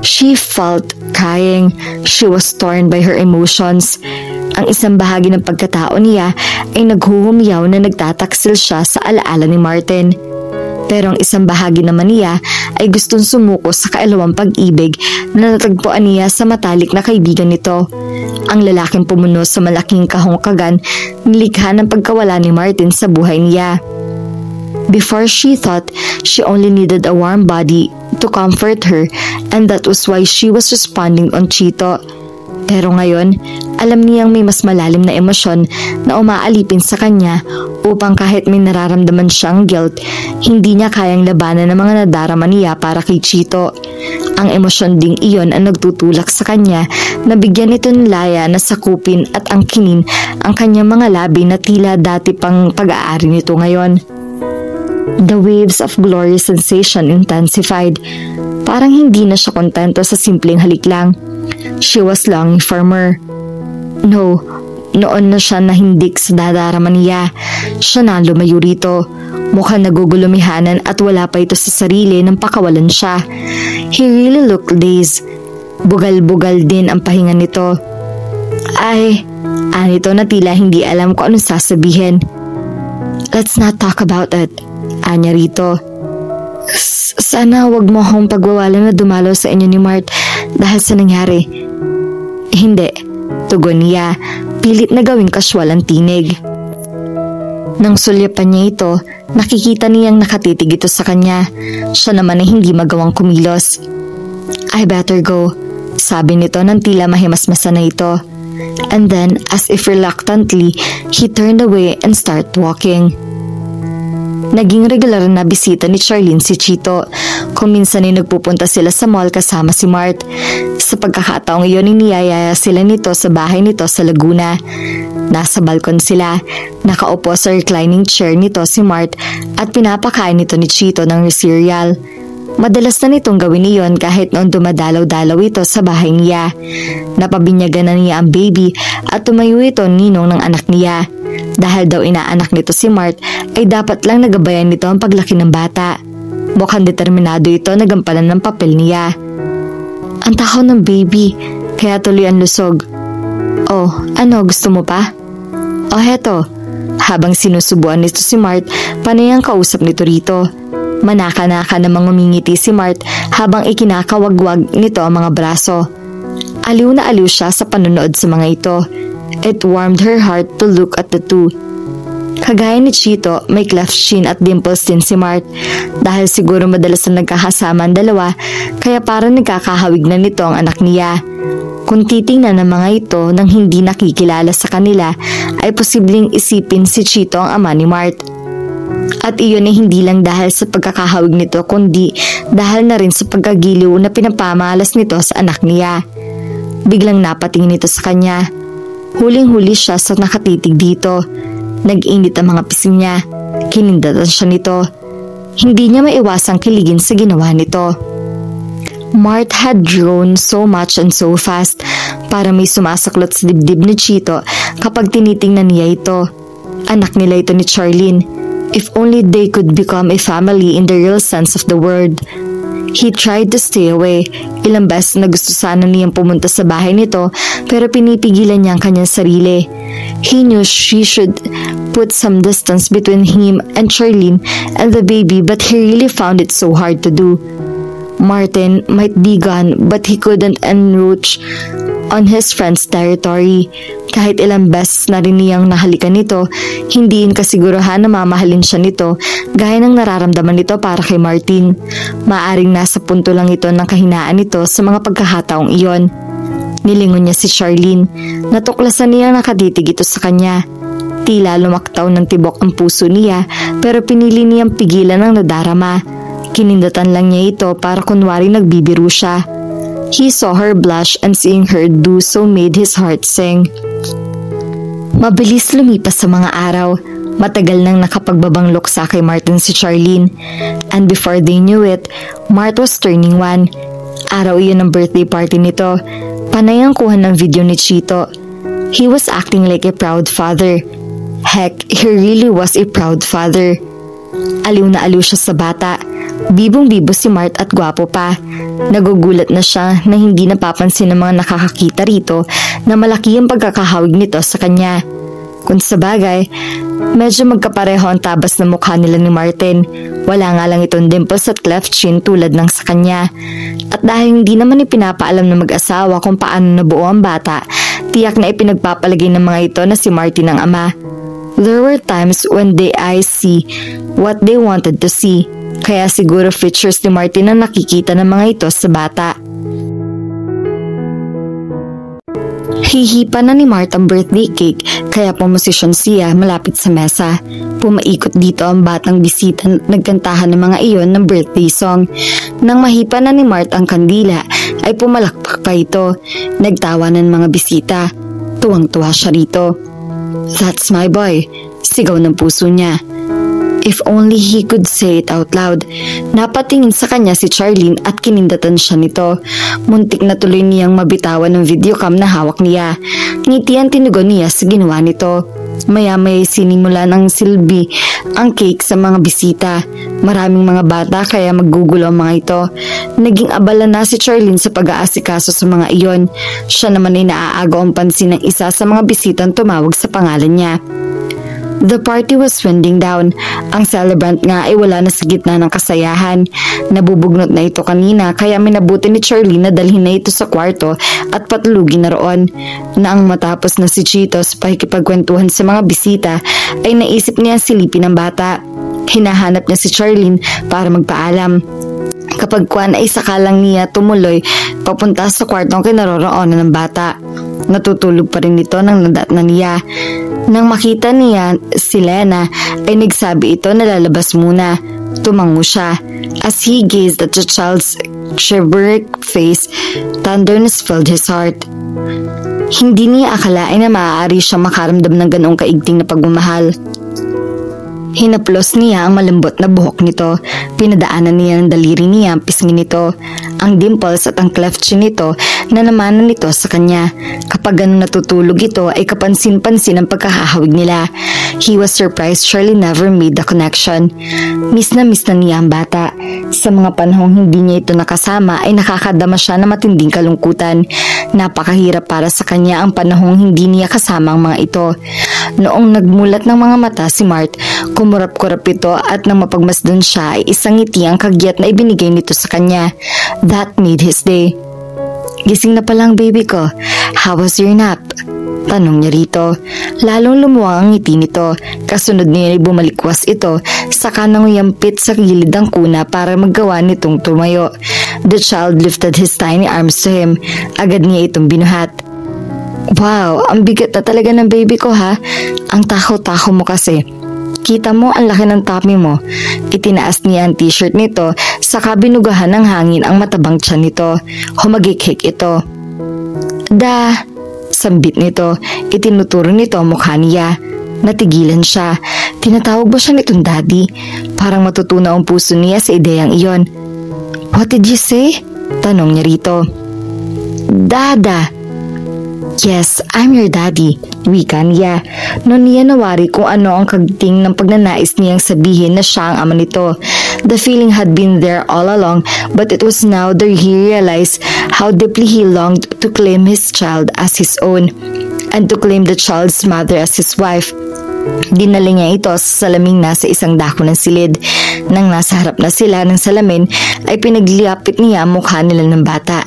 She felt crying. She was torn by her emotions. Ang isang bahagi ng pagkatao niya ay naghuhumiyaw na nagtataksil siya sa alaala ni Martin. Pero ang isang bahagi naman niya ay gustong sumuko sa kailawang pag-ibig na natagpuan niya sa matalik na kaibigan nito. Ang lalaking pumuno sa malaking kahongkagan nilikha ng pagkawala ni Martin sa buhay niya. Before she thought she only needed a warm body to comfort her and that was why she was responding on Chito. Pero ngayon, alam niyang may mas malalim na emosyon na umaalipin sa kanya upang kahit may nararamdaman siyang guilt, hindi niya kayang labanan ng mga nadarama niya para kay Chito. Ang emosyon ding iyon ang nagtutulak sa kanya Nabigyan ito ng laya na sakupin at angkinin ang kanyang mga labi na tila dati pang pag-aari nito ngayon. The waves of glorious sensation intensified. Parang hindi na siya kontento sa simpleng halik lang. She was longing for more. No, noon na siya nahindik sa dadarama niya. Siya na lumayo rito. Mukhang nagugulumihanan at wala pa ito sa sarili nang pakawalan siya. He really looked dazed. Bugal-bugal din ang pahinga nito. Anito na tila hindi alam kung anong sasabihin. Let's not talk about it, anya rito. Sana wag mo akong pagwawalan na dumalaw sa inyo ni Mart dahil sa nangyari. Hindi, tugon niya, pilit na gawing kaswal ang tinig. Nang sulyapan niya ito, nakikita niyang nakatitig ito sa kanya. Siya naman ay hindi magawang kumilos. I better go, sabi nito nang tila mahimasmasan na ito. And then, as if reluctantly, he turned away and started walking. Naging regular na bisita ni Charlene si Chito. Kung minsan ay nagpupunta sila sa mall kasama si Mart. Sa pagkakataong iyon, iniyayaya sila nito sa bahay nito sa Laguna. Nasa balkon sila, nakaupo sa reclining chair nito si Mart at pinapakain nito ni Chito ng cereal. Madalas na nitong gawin iyon kahit noon dumadalaw-dalaw ito sa bahay niya. Napabinyagan na niya ang baby at tumayo ito ninong ng anak niya. Dahil daw inaanak nito si Mart ay dapat lang nagabayan nito ang paglaki ng bata. Mukhang determinado ito na gampanan ng papel niya. Ang taho ng baby, kaya tuloy ang lusog. Oh, ano gusto mo pa? Oh, heto. Habang sinusubuan nito si Mart, panay ang kausap nito rito. Manaka-naka namang umingiti si Mart habang ikinakawagwag nito ang mga braso. Aliw na aliw siya sa panonood sa mga ito. It warmed her heart to look at the two. Kagaya ni Chito, may cleft chin at dimples din si Mart. Dahil siguro madalas na nagkakasama ang dalawa, kaya parang nagkakahawig na nito ang anak niya. Kung titingnan ng mga ito nang hindi nakikilala sa kanila, ay posibleng isipin si Chito ang ama ni Mart. At iyon ay hindi lang dahil sa pagkakahawig nito kundi dahil na rin sa pagkagiliw na pinapamalas nito sa anak niya. Biglang napatingin nito sa kanya. Huling-huli siya sa nakatitig dito. Nag-init ang mga pising niya. Kinindatan siya nito. Hindi niya maiwasang kiligin sa ginawa nito. Mart had grown so much and so fast para may sumasaklot sa dibdib ni Chito kapag tinitingnan niya ito. Anak nila ito ni Charlene. If only they could become a family in the real sense of the word. He tried to stay away. Ilang beses na gusto sana niyang pumunta sa bahay nito pero pinipigilan niya ang kanyang sarili. He knew she should put some distance between him and Charlene and the baby but he really found it so hard to do. Martin might be gone but he couldn't encroach on his friend's territory. Kahit ilang beses na rin niyang nahalikan nito, hindi yun kasiguruhan na mamahalin siya nito gaya ng nararamdaman nito para kay Martin. Maaring nasa punto lang ito ng kahinaan nito sa mga pagkakataong iyon. Nilingon niya si Charlene. Natuklasan niya nakatitig ito sa kanya. Tila lumaktaw ng tibok ang puso niya pero pinili niyang pigilan ang nadarama. Kinindatan lang niya ito para kunwari nagbibiro siya. He saw her blush and seeing her do so made his heart sing. Mabilis lumipas sa mga araw. Matagal nang nakapagbabanglok sa kay Martin si Charlene. And before they knew it, Mart was turning 1. Araw iyon ng birthday party nito. Panay ang kuha ng video ni Chito. He was acting like a proud father. Heck, he really was a proud father. Aliw na aliw siya sa bata. Bibong-bibo si Mart at gwapo pa. Nagugulat na siya na hindi napapansin ng mga nakakakita rito na malaki ang pagkakahawig nito sa kanya. Kung sabagay, medyo magkapareho ang tabas na mukha nila ni Martin. Wala nga lang itong dimples at cleft chin tulad ng sa kanya. At dahil hindi naman ipinapaalam ng mag-asawa kung paano nabuo ang bata, tiyak na ipinagpapalagay ng mga ito na si Martin ang ama. There were times when their eyes see what they wanted to see. Kaya siguro features ni Martin ang nakikita ng mga ito sa bata. Hihipa na ni Mart ang birthday cake kaya pumosisyon siya malapit sa mesa. Pumaikot dito ang batang bisita at nagkantahan ng mga iyon ng birthday song. Nang mahipa na ni Mart ang kandila, ay pumalakpak pa ito. Nagtawa ng mga bisita. Tuwang-tuwa siya rito. "That's my boy," sigaw ng puso niya. If only he could say it out loud. Napatingin sa kanya si Charlene at kinindatan siya nito. Muntik na tuloy niyang mabitawan ng videocam na hawak niya. Ngiti ang tinugon niya sa ginawa nito. Maya-maya sinimula ng silbi ang cake sa mga bisita. Maraming mga bata kaya maggugulo ang mga ito. Naging abala na si Charlene sa pag-aasikaso sa mga iyon. Siya naman ay naaagaw ang pansin ng isa sa mga bisitang tumawag sa pangalan niya. The party was winding down. Ang celebrant nga ay wala na sa gitna ng kasayahan. Nabubugnot na ito kanina kaya minabuti ni Charlene na dalhin na ito sa kwarto at patulugin na roon. Naang matapos na si Chito sa pakikipagkwentuhan sa mga bisita ay naisip niya silipin ang bata. Hinahanap niya si Charlene para magpaalam. Kapag kuwan ay sakalang niya tumuloy papunta sa kwartong kinaroroonan ng bata. Natutulog pa rin ito nang nadat na niya. Nang makita niya si Lena ay nagsabi ito na lalabas muna. Tumango siya. As he gazed at the child's shivering face, tenderness filled his heart. Hindi niya akalain na maaari siyang makaramdam ng ganoong kaigting na pagmamahal. Hinaplos niya ang malambot na buhok nito. Pinadaanan niya ng daliri niya ang pisngi nito. Ang dimples at ang cleft chin nito na namanan nito sa kanya. Kapag ganun natutulog ito ay kapansin-pansin ang pagkahahawig nila. He was surprised Charlie never made the connection. Miss na niya ang bata. Sa mga panahong hindi niya ito nakasama ay nakakadama siya ng matinding kalungkutan. Napakahirap para sa kanya ang panahong hindi niya kasama ang mga ito. Noong nagmulat ng mga mata si Mart, kumurap-kurap ito at nang mapagmasdan siya ay isang ngiti ang kagyat na ibinigay nito sa kanya. That made his day. "Gising na palang baby ko. How was your nap?" Tanong niya rito. Lalong lumuwang ang ngiti nito. Kasunod niya ay bumalikwas ito saka nanguyampit sa gilid ang kuna para maggawa nitong tumayo. The child lifted his tiny arms to him. Agad niya itong binuhat. "Wow, ang bigat na talaga ng baby ko ha. Ang takaw-takaw mo kasi. Kita mo ang laki ng tummy mo." Itinaas niya ang t-shirt nito saka binugahan ng hangin ang matabang tiyan nito. Humagik-hik ito. Sambit nito. Itinuturo nito ang mukha niya. Natigilan siya. Tinatawag ba siya nitong daddy? Parang matutunaw ang puso niya sa ideyang iyon. "What did you say?" Tanong niya rito. "Dada." "Yes, I'm your daddy," wika niya. Noon niya nawari kung ano ang kagting ng pagnanais niyang sabihin na siya ang ama nito. The feeling had been there all along, but it was now that he realized how deeply he longed to claim his child as his own and to claim the child's mother as his wife. Dinala niya ito sa salaming nasa isang dako ng silid. Nang nasa harap na sila ng salamin ay pinagliyapit niya ang mukha nila ng bata.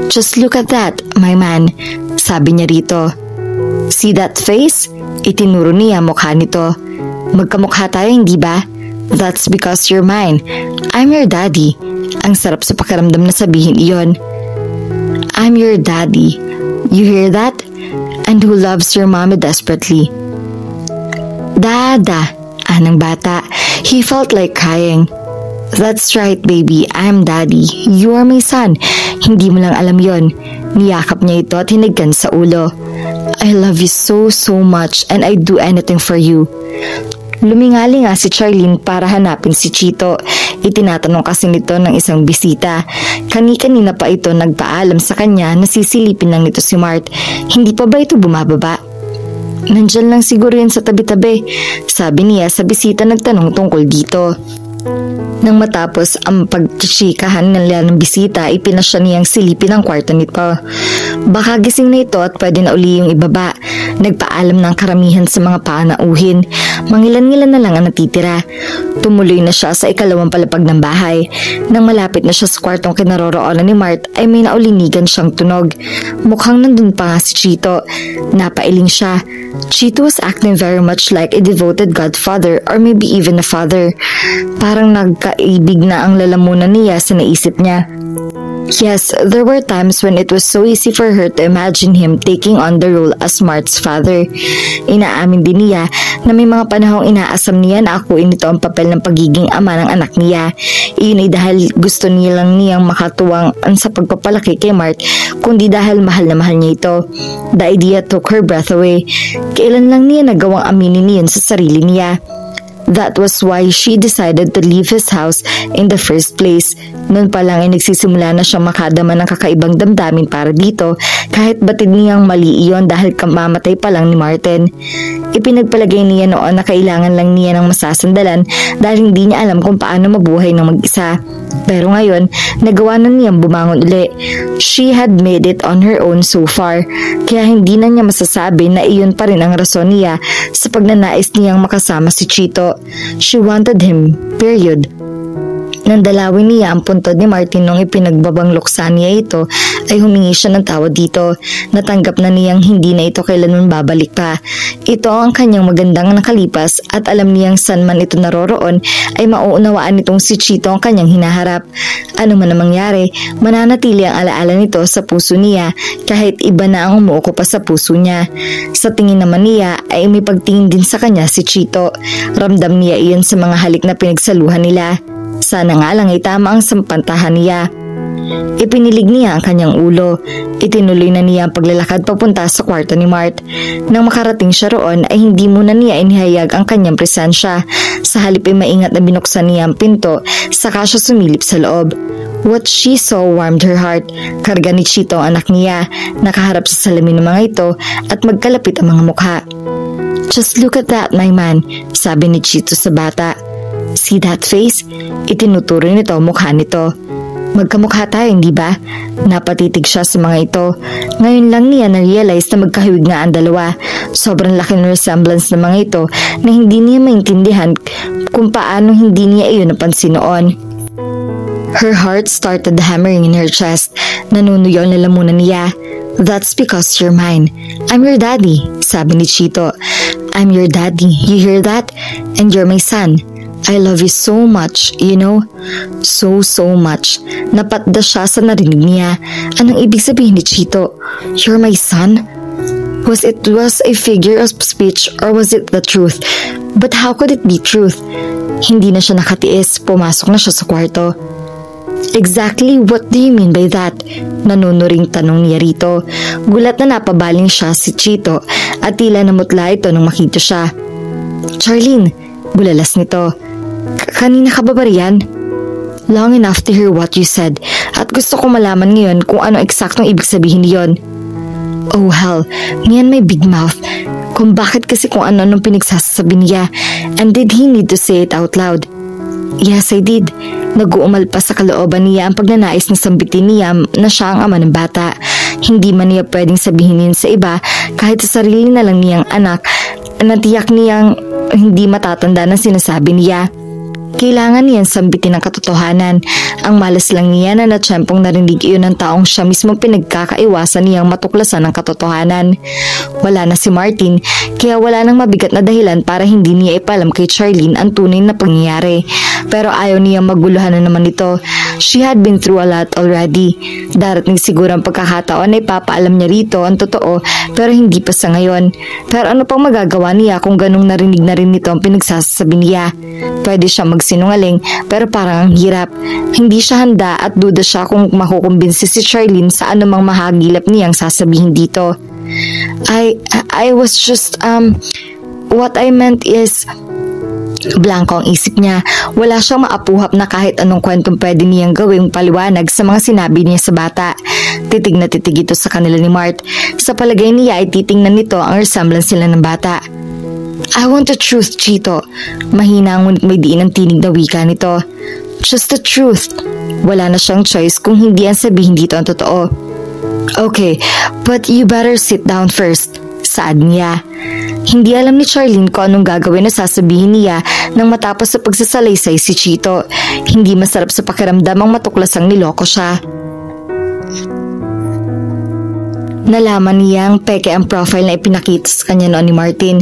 "Just look at that, my man," sabi niya rito. "See that face?" Itinuro niya ang mukha nito. "Magkamukha tayo, hindi ba? That's because you're mine. I'm your daddy." Ang sarap sa pakiramdam na sabihin iyon. "I'm your daddy. You hear that? And who loves your mommy desperately." "Dada," anang bata. He felt like crying. "That's right, baby. I'm daddy. You are my son. Hindi mo lang alam yon." Niyakap niya ito at hinigkan sa ulo. "I love you so much and I'd do anything for you." Lumingali nga si Charlene para hanapin si Chito. Itinatanong kasi nito ng isang bisita. Kani-kanina pa ito nagpaalam sa kanya na sisilipin lang nito si Mart. Hindi pa ba ito bumababa? "Nandyan lang siguro yun sa tabi-tabi," sabi niya sa bisita nagtanong tungkol dito. Nang matapos ang pagchichikahan ng bisita, ipinasya niyang silipin ang kwarto nito. Baka gising na ito at pwede na uli yung ibaba. Nagpaalam ng karamihan sa mga panauhin. Mangilan-ngilan na lang ang natitira. Tumuloy na siya sa ikalawang palapag ng bahay. Nang malapit na siya sa kwartong kinaroroonan ni Mart ay may naulinigan siyang tunog. Mukhang nandun pa nga si Chito. Napailing siya. Chito was acting very much like a devoted godfather or maybe even a father. Parang nagkaibig na ang lalamunan niya sa naisip niya. Yes, there were times when it was so easy for her to imagine him taking on the role as Mart's father. Inaamin din niya na may mga panahong inaasam niya na akuin nito ang papel ng pagiging ama ng anak niya. Iyon ay dahil gusto niya lang niyang makatuwang sa pagpapalaki kay Mart, kundi dahil mahal na mahal niya ito. The idea took her breath away. Kailan lang niya nagawang aminin niyon sa sarili niya. That was why she decided to leave his house in the first place. Noon pa lang ay nagsisimula na siyang makadama ng kakaibang damdamin para dito, kahit batid niyang mali iyon dahil kamamatay pa lang ni Martin. Ipinagpalagay niya noon na kailangan lang niya ng masasandalan dahil hindi niya alam kung paano mabuhay ng mag-isa. Pero ngayon, nagawa na niyang bumangon uli. She had made it on her own so far, kaya hindi na niya masasabi na iyon pa rin ang rason niya sa pagnanais niyang makasama si Chito. She wanted him, period. Nandalawin niya ang puntod ni Martin nung ipinagbabangluksan niya ito ay humingi siya ng tawad dito. Natanggap na niyang hindi na ito kailanman babalik pa. Ito ang kanyang magandang nakalipas at alam niyang saan man ito naroroon ay mauunawaan nitong si Chito ang kanyang hinaharap. Ano man ang mangyari, mananatili ang alaala nito sa puso niya kahit iba na ang umuuko pa sa puso niya. Sa tingin naman niya ay may pagtingin din sa kanya si Chito. Ramdam niya iyon sa mga halik na pinagsaluhan nila. Sana nga lang ay tama ang sampantahan niya. Ipinilig niya ang kanyang ulo. Itinuloy na niya ang paglalakad papunta sa kwarto ni Mart. Nang makarating siya roon ay hindi muna niya inihayag ang kanyang presensya. Sa halip ay maingat na binuksan niya ang pinto, saka siya sumilip sa loob. What she saw warmed her heart. Karga ni Chito ang anak niya, nakaharap sa salamin ng mga ito at magkalapit ang mga mukha. "Just look at that, my man," sabi ni Chito sa bata. "See that face?" Itinuturo nito ang mukha nito. Magkamukha tayo, hindi ba? Napatitig siya sa mga ito. Ngayon lang niya na-realize na magkahiwig nga ang dalawa. Sobrang laki ng resemblance ng mga ito na hindi niya maintindihan kung paano hindi niya iyon napansin noon. Her heart started hammering in her chest. Nanunuyaw na lamunan niya. "That's because you're mine. I'm your daddy," sabi ni Chito. "I'm your daddy, you hear that? And you're my son. I love you so much, you know? So much." Napatda siya sa narinig niya. Anong ibig sabihin ni Chito? "You're my son?" Was it a figure of speech or was it the truth? But how could it be truth? Hindi na siya nakatiis. Pumasok na siya sa kwarto. "Exactly what do you mean by that?" Nanunuring tanong niya rito. Gulat na napabaling siya si Chito at tila namutla ito nang makita siya. "Charlene," bulalas nito. "Kanina ka ba ba riyan?" "Long enough to hear what you said at gusto ko malaman ngayon kung ano eksaktong ibig sabihin niyon." "Oh hell, me and my big mouth. Kung bakit kasi kung ano-anong pinagsasabi niya. And did he need to say it out loud?" "Yes, I did." Nag-uumal pa sa kalooban niya ang pagnanais na sambitin niya na siya ang ama ng bata. Hindi man niya pwedeng sabihin yun sa iba kahit sa sarili na lang niyang anak na tiyak niyang hindi matatanda na sinasabi niya. Kailangan niyan sambitin ang katotohanan. Ang malas lang niya na natsyempong narinig iyon ng taong siya mismo pinagkakaiwasan niyang matuklasan ang katotohanan. Wala na si Martin, kaya wala nang mabigat na dahilan para hindi niya ipalam kay Charlene ang tunay na pangyayari. Pero ayaw niyang maguluhan na naman ito. She had been through a lot already. Darating siguro ang pagkakataon na ipapaalam niya rito ang totoo pero hindi pa sa ngayon. Pero ano pang magagawa niya kung ganong narinig na rin nito ang pinagsasabi niya? Pwede siya magsinungaling pero parang ang hirap. Hindi siya handa at duda siya kung makukumbinsi si Charlene sa anumang mahagilap niyang sasabihin dito. I was just, what I meant is... Blanco ang isip niya. Wala siyang maapuhap na kahit anong kwentong pwede niyang gawing paliwanag sa mga sinabi niya sa bata. Titig na titig ito sa kanila ni Mart. Sa palagay niya ay titingnan nito ang resemblance sila ng bata. "I want the truth, Chito." Mahina ngunit may diin ang tinig na wika nito. "Just the truth." Wala na siyang choice kung hindi ang sabihin dito ang totoo. "Okay, but you better sit down first," saad niya. Hindi alam ni Charlene kung anong gagawin na sasabihin niya nang matapos sa pagsasalaysay si Chito. Hindi masarap sa pakiramdam ang matuklasang niloko siya. Nalaman niyang peke ang profile na ipinakita sa kanya noon ni Martin.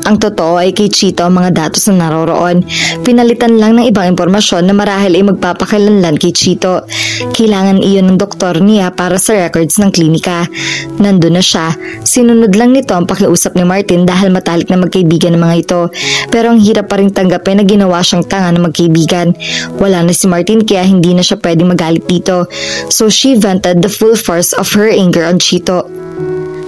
Ang totoo ay kay Chito ang mga datos na naroroon. Pinalitan lang ng ibang impormasyon na marahil ay magpapakilanlan kay Chito. Kailangan iyon ng doktor niya para sa records ng klinika. Nandun na siya. Sinunod lang nito ang pakiusap ni Martin dahil matalik na magkaibigan ng mga ito. Pero ang hirap pa rin tanggapin na ginawa siyang tanga na magkaibigan. Wala na si Martin kaya hindi na siya pwedeng magalit dito. So she vented the full force of her anger on Chito.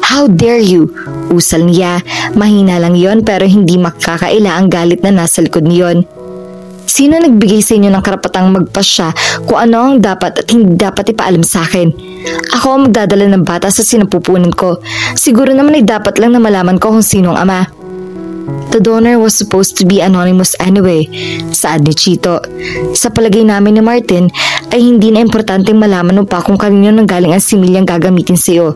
How dare you? Usal niya. Mahina lang yon pero hindi makakaila ang galit na nasa likod niyon. Sino nagbigay sa inyo ng karapatang magpasya kung ano ang dapat at hindi dapat ipaalam sa akin? Ako ang magdadala ng bata sa sinapupunan ko. Siguro naman ay dapat lang na malaman ko kung sino ang ama. The donor was supposed to be anonymous anyway, saad ni Chito. Sa palagay namin ni Martin ay hindi na importanteng malaman mo pa kung kanino nanggaling ang similyang gagamitin sa iyo.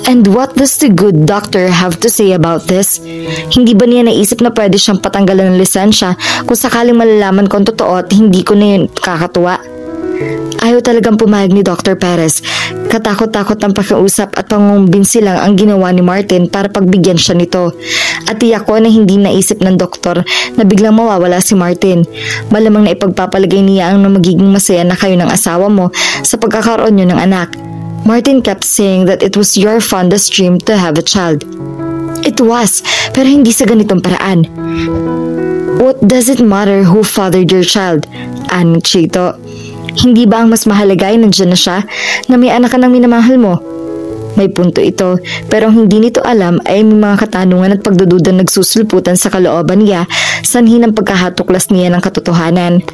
And what does the good doctor have to say about this? Hindi ba niya naisip na pwede siyang patanggalan ng lisensya kung sakaling malalaman kung totoo at hindi ko na yun kakatuwa? Ayaw talagang pumayag ni Dr. Perez. Katakot-takot ang pakiusap at pangumbinsi lang ang ginawa ni Martin para pagbigyan siya nito. At tiyak ko na hindi naisip ng doktor na biglang mawawala si Martin. Malamang na ipagpapalagay niya ang magiging masaya na kayo ng asawa mo sa pagkakaroon niyo ng anak. Martin kept saying that it was your fondest dream to have a child. It was, pero hindi sa ganitong paraan. What does it matter who fathered your child? Ani Chito. Hindi ba ang mas mahalaga ay nandiyan na siya na may anak ka ng minamahal mo? May punto ito, pero hindi nito alam ay may mga katanungan at pagdududa nagsusulputan sa kalooban niya sanhi ng pagkahatuklas niya ng katotohanan.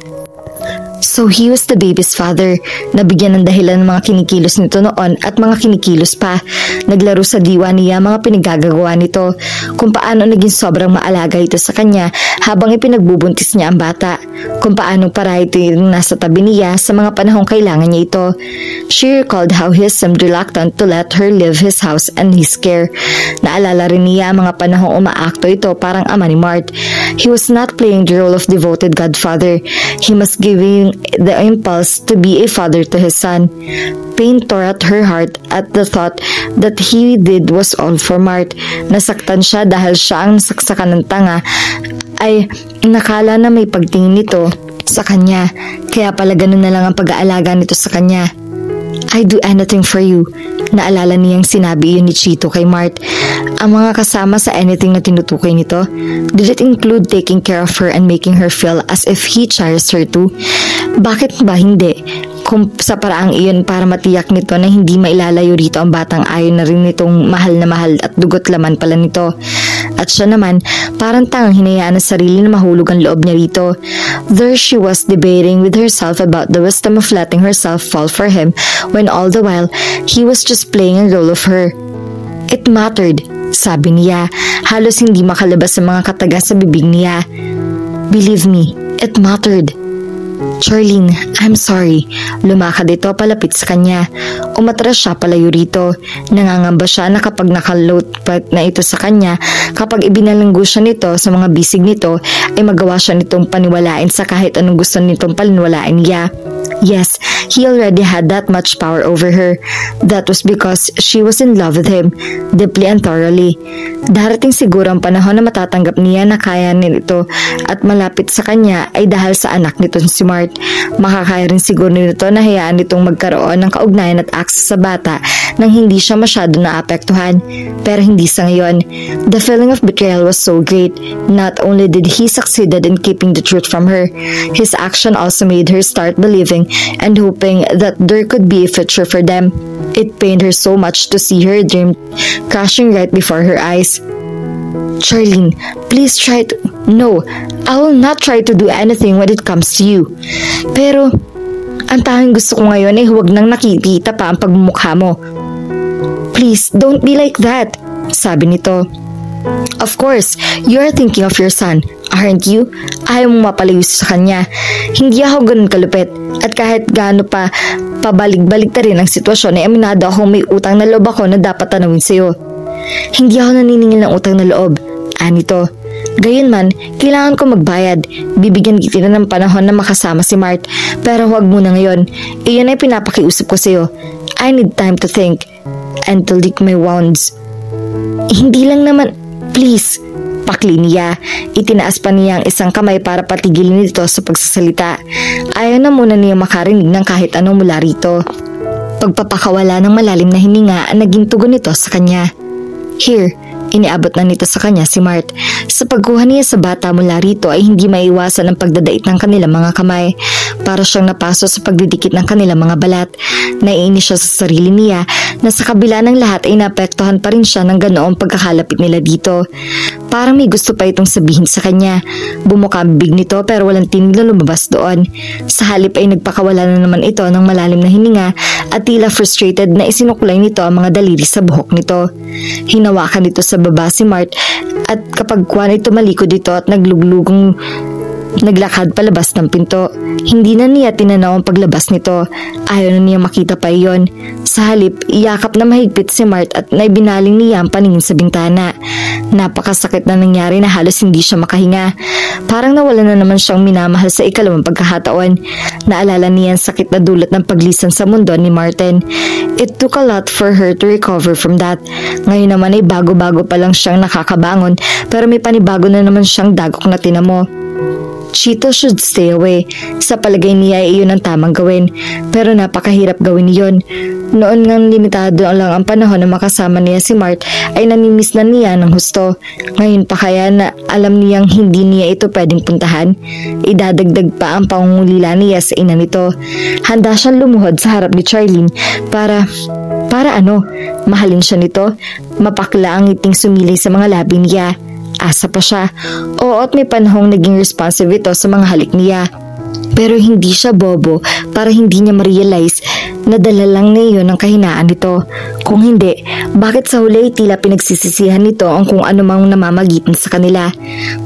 So he was the baby's father. Nabigyan ng dahilan ng mga kinikilos nito noon at mga kinikilos pa. Naglaro sa diwa niya mga pinagagagawa nito. Kung paano naging sobrang maalaga ito sa kanya habang ipinagbubuntis niya ang bata. Kung paano para ito yung nasa tabi niya sa mga panahong kailangan niya ito. She recalled how he seemed reluctant to let her leave his house and his care. Naalala rin niya ang mga panahong umaakto ito parang ama ni Mart. He was not playing the role of devoted godfather. He was giving the impulse to be a father to his son. Pain tore at her heart at the thought that he did was all for Mart. Nasaktan siya dahil siya ang nasaksakan ng tanga ay nakala na may pagtingin nito sa kanya. Kaya pala ganun na lang ang pag-aalaga nito sa kanya. I do anything for you. Naalala niyang sinabi iyon ni Chito kay Mart. Ang mga kasama sa anything na tinutukoy nito, did it include taking care of her and making her feel as if he cherished her too? Bakit ba hindi? Kung sa paraang iyon para matiyak nito na hindi mailalayo rito ang batang ayon na rin nitong mahal na mahal at dugot laman pala nito. At siya naman, parang tangang hinayaan ang sarili na mahulog ang loob niya rito. There she was debating with herself about the wisdom of letting herself fall for him when all the while, he was just playing a role of her. It mattered, sabi niya, halos hindi makalabas sa mga kataga sa bibig niya. Believe me, it mattered. Charlene, I'm sorry. Lumakad ito palapit sa kanya. Umatras siya palayo rito. Nangangamba siya na kapag nakalotpat na ito sa kanya, kapag ibinalanggo siya nito sa mga bisig nito, ay magawa siya nitong paniwalain sa kahit anong gusto nitong paniwalain niya. Yes, he already had that much power over her. That was because she was in love with him, deeply and thoroughly. Darating siguro ang panahon na matatanggap niya na kaya nito at malapit sa kanya ay dahil sa anak nito si Mart. Makakaya rin siguro nito na hayaan nitong magkaroon ng kaugnayan at access sa bata nang hindi siya masyado naapektuhan. Pero hindi sa ngayon. The feeling of betrayal was so great. Not only did he succeeded in keeping the truth from her, his action also made her start believing and hoping that there could be a future for them. It pained her so much to see her dream crashing right before her eyes. Charlene, please try to... No, I will not try to do anything when it comes to you. Pero, ang tanging gusto ko ngayon ay huwag nang nakikita pa ang pagmumukha mo. Please, don't be like that, sabi nito. Of course, you are thinking of your son, aren't you? Ayaw mong mapalayo sa kanya. Hindi ako ganun kalupit. At kahit gaano pa pabalik-balik na rin ang sitwasyon ay aminado akong may utang na loob ako na dapat tanawin sa'yo. Hindi ako naniningil ng utang na loob. Anito. Gayunman, kailangan ko magbayad. Bibigyan kita ng panahon na makasama si Mart. Pero huwag muna ngayon. Iyon ay pinapakiusap ko sa'yo. I need time to think. and to lick my wounds. Hindi lang naman, please. Pakli niya. Itinaas pa niya ang isang kamay para patigilin nito sa pagsasalita. Ayaw na muna niya makarinig ng kahit anong mula rito. Pagpapakawala ng malalim na hininga ang naging tugon nito sa kanya. Here, iniabot na nito sa kanya si Mart. Sa pagkuha niya sa bata mula rito ay hindi maiwasan ang pagdadait ng kanilang mga kamay. Para siyang napaso sa pagdidikit ng kanilang mga balat. Naiinis siya sa sarili niya na sa kabila ng lahat ay naapektuhan pa rin siya ng ganoong pagkakalapit nila dito. Parang may gusto pa itong sabihin sa kanya. Bumuka ang bibig nito pero walang tinig na lumabas doon. Sa halip ay nagpakawala na naman ito ng malalim na hininga at tila frustrated na isinuklay nito ang mga daliri sa buhok nito. Hinawakan nito sa baba si Mart at kapag kuwan ito malikod dito at nagluglugang naglakad palabas ng pinto. Hindi na niya tinanaw ang paglabas nito. Ayaw na niya makita pa iyon. Sa halip, iyakap na mahigpit si Mart at naibinaling niya ang paningin sa bintana. Napakasakit na nangyari na halos hindi siya makahinga. Parang nawala na naman siyang minamahal sa ikalawang pagkakataon. Naalala niya ang sakit na dulot ng paglisan sa mundo ni Martin. It took a lot for her to recover from that. Ngayon naman ay bago-bago pa lang siyang nakakabangon pero may panibago na naman siyang dagok na tinamo. Chito should stay away. Sa palagay niya ay iyon ang tamang gawin. Pero napakahirap gawin iyon. Noon ngang limitado lang ang panahon na makasama niya si Mart ay namimiss na niya ng husto. Ngayon pa kaya na alam niyang hindi niya ito pwedeng puntahan. Idadagdag pa ang pangungulila niya sa ina nito. Handa siyang lumuhod sa harap ni Charlene para ano? Mahalin siya nito? Mapakla ang ngiting sumilay sa mga labi niya. Asa pa siya. Oo, at may panahong naging responsive ito sa mga halik niya. Pero hindi siya bobo para hindi niya ma-realize na dala lang na iyon ang kahinaan nito. Kung hindi, bakit sa huli tila pinagsisisihan nito ang kung ano mang namamagitan sa kanila?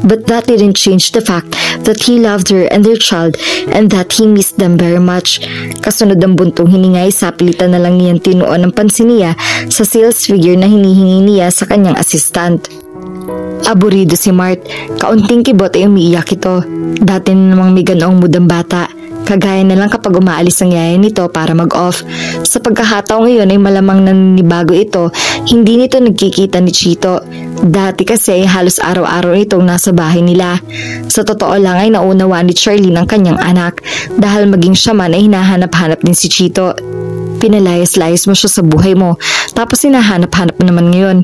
But that didn't change the fact that he loved her and their child and that he missed them very much. Kasunod ang buntong hiningay, sapilitan na lang niyang tinuon ang pansin niya sa sales figure na hinihingi niya sa kanyang assistant. Aburido si Mart. Kaunting kibot ay umiiyak ito. Dati na namang may ganoong mood ang bata. Kagaya na lang kapag umaalis ang yaya nito para mag-off. Sa pagkakataong ngayon ay malamang naninibago ito. Hindi nito nagkikita ni Chito. Dati kasi halos araw-araw itong nasa bahay nila. Sa totoo lang ay naunawa ni Charlene ang kanyang anak. Dahil maging siya man ay hinahanap-hanap din si Chito. Pinalayas-layas mo siya sa buhay mo. Tapos hinahanap-hanap mo naman ngayon.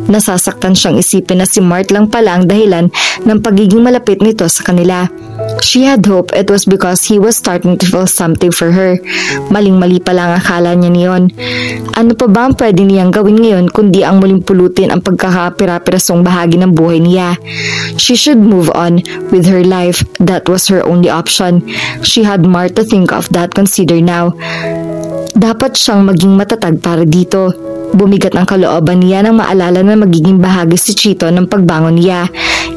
Nasasaktan siyang isipin na si Mart lang pala ang dahilan ng pagiging malapit nito sa kanila. She had hope it was because he was starting to feel something for her. Maling-mali pala ang akala niya niyon. Ano pa ba ang pwede niyang gawin ngayon kundi ang muling pulutin ang pagkakapira-pirasong bahagi ng buhay niya? She should move on with her life. That was her only option. She had Mart to think of that consider now. Dapat siyang maging matatag para dito. Bumigat ang kalooban niya nang maalala na magiging bahagi si Chito ng pagbangon niya.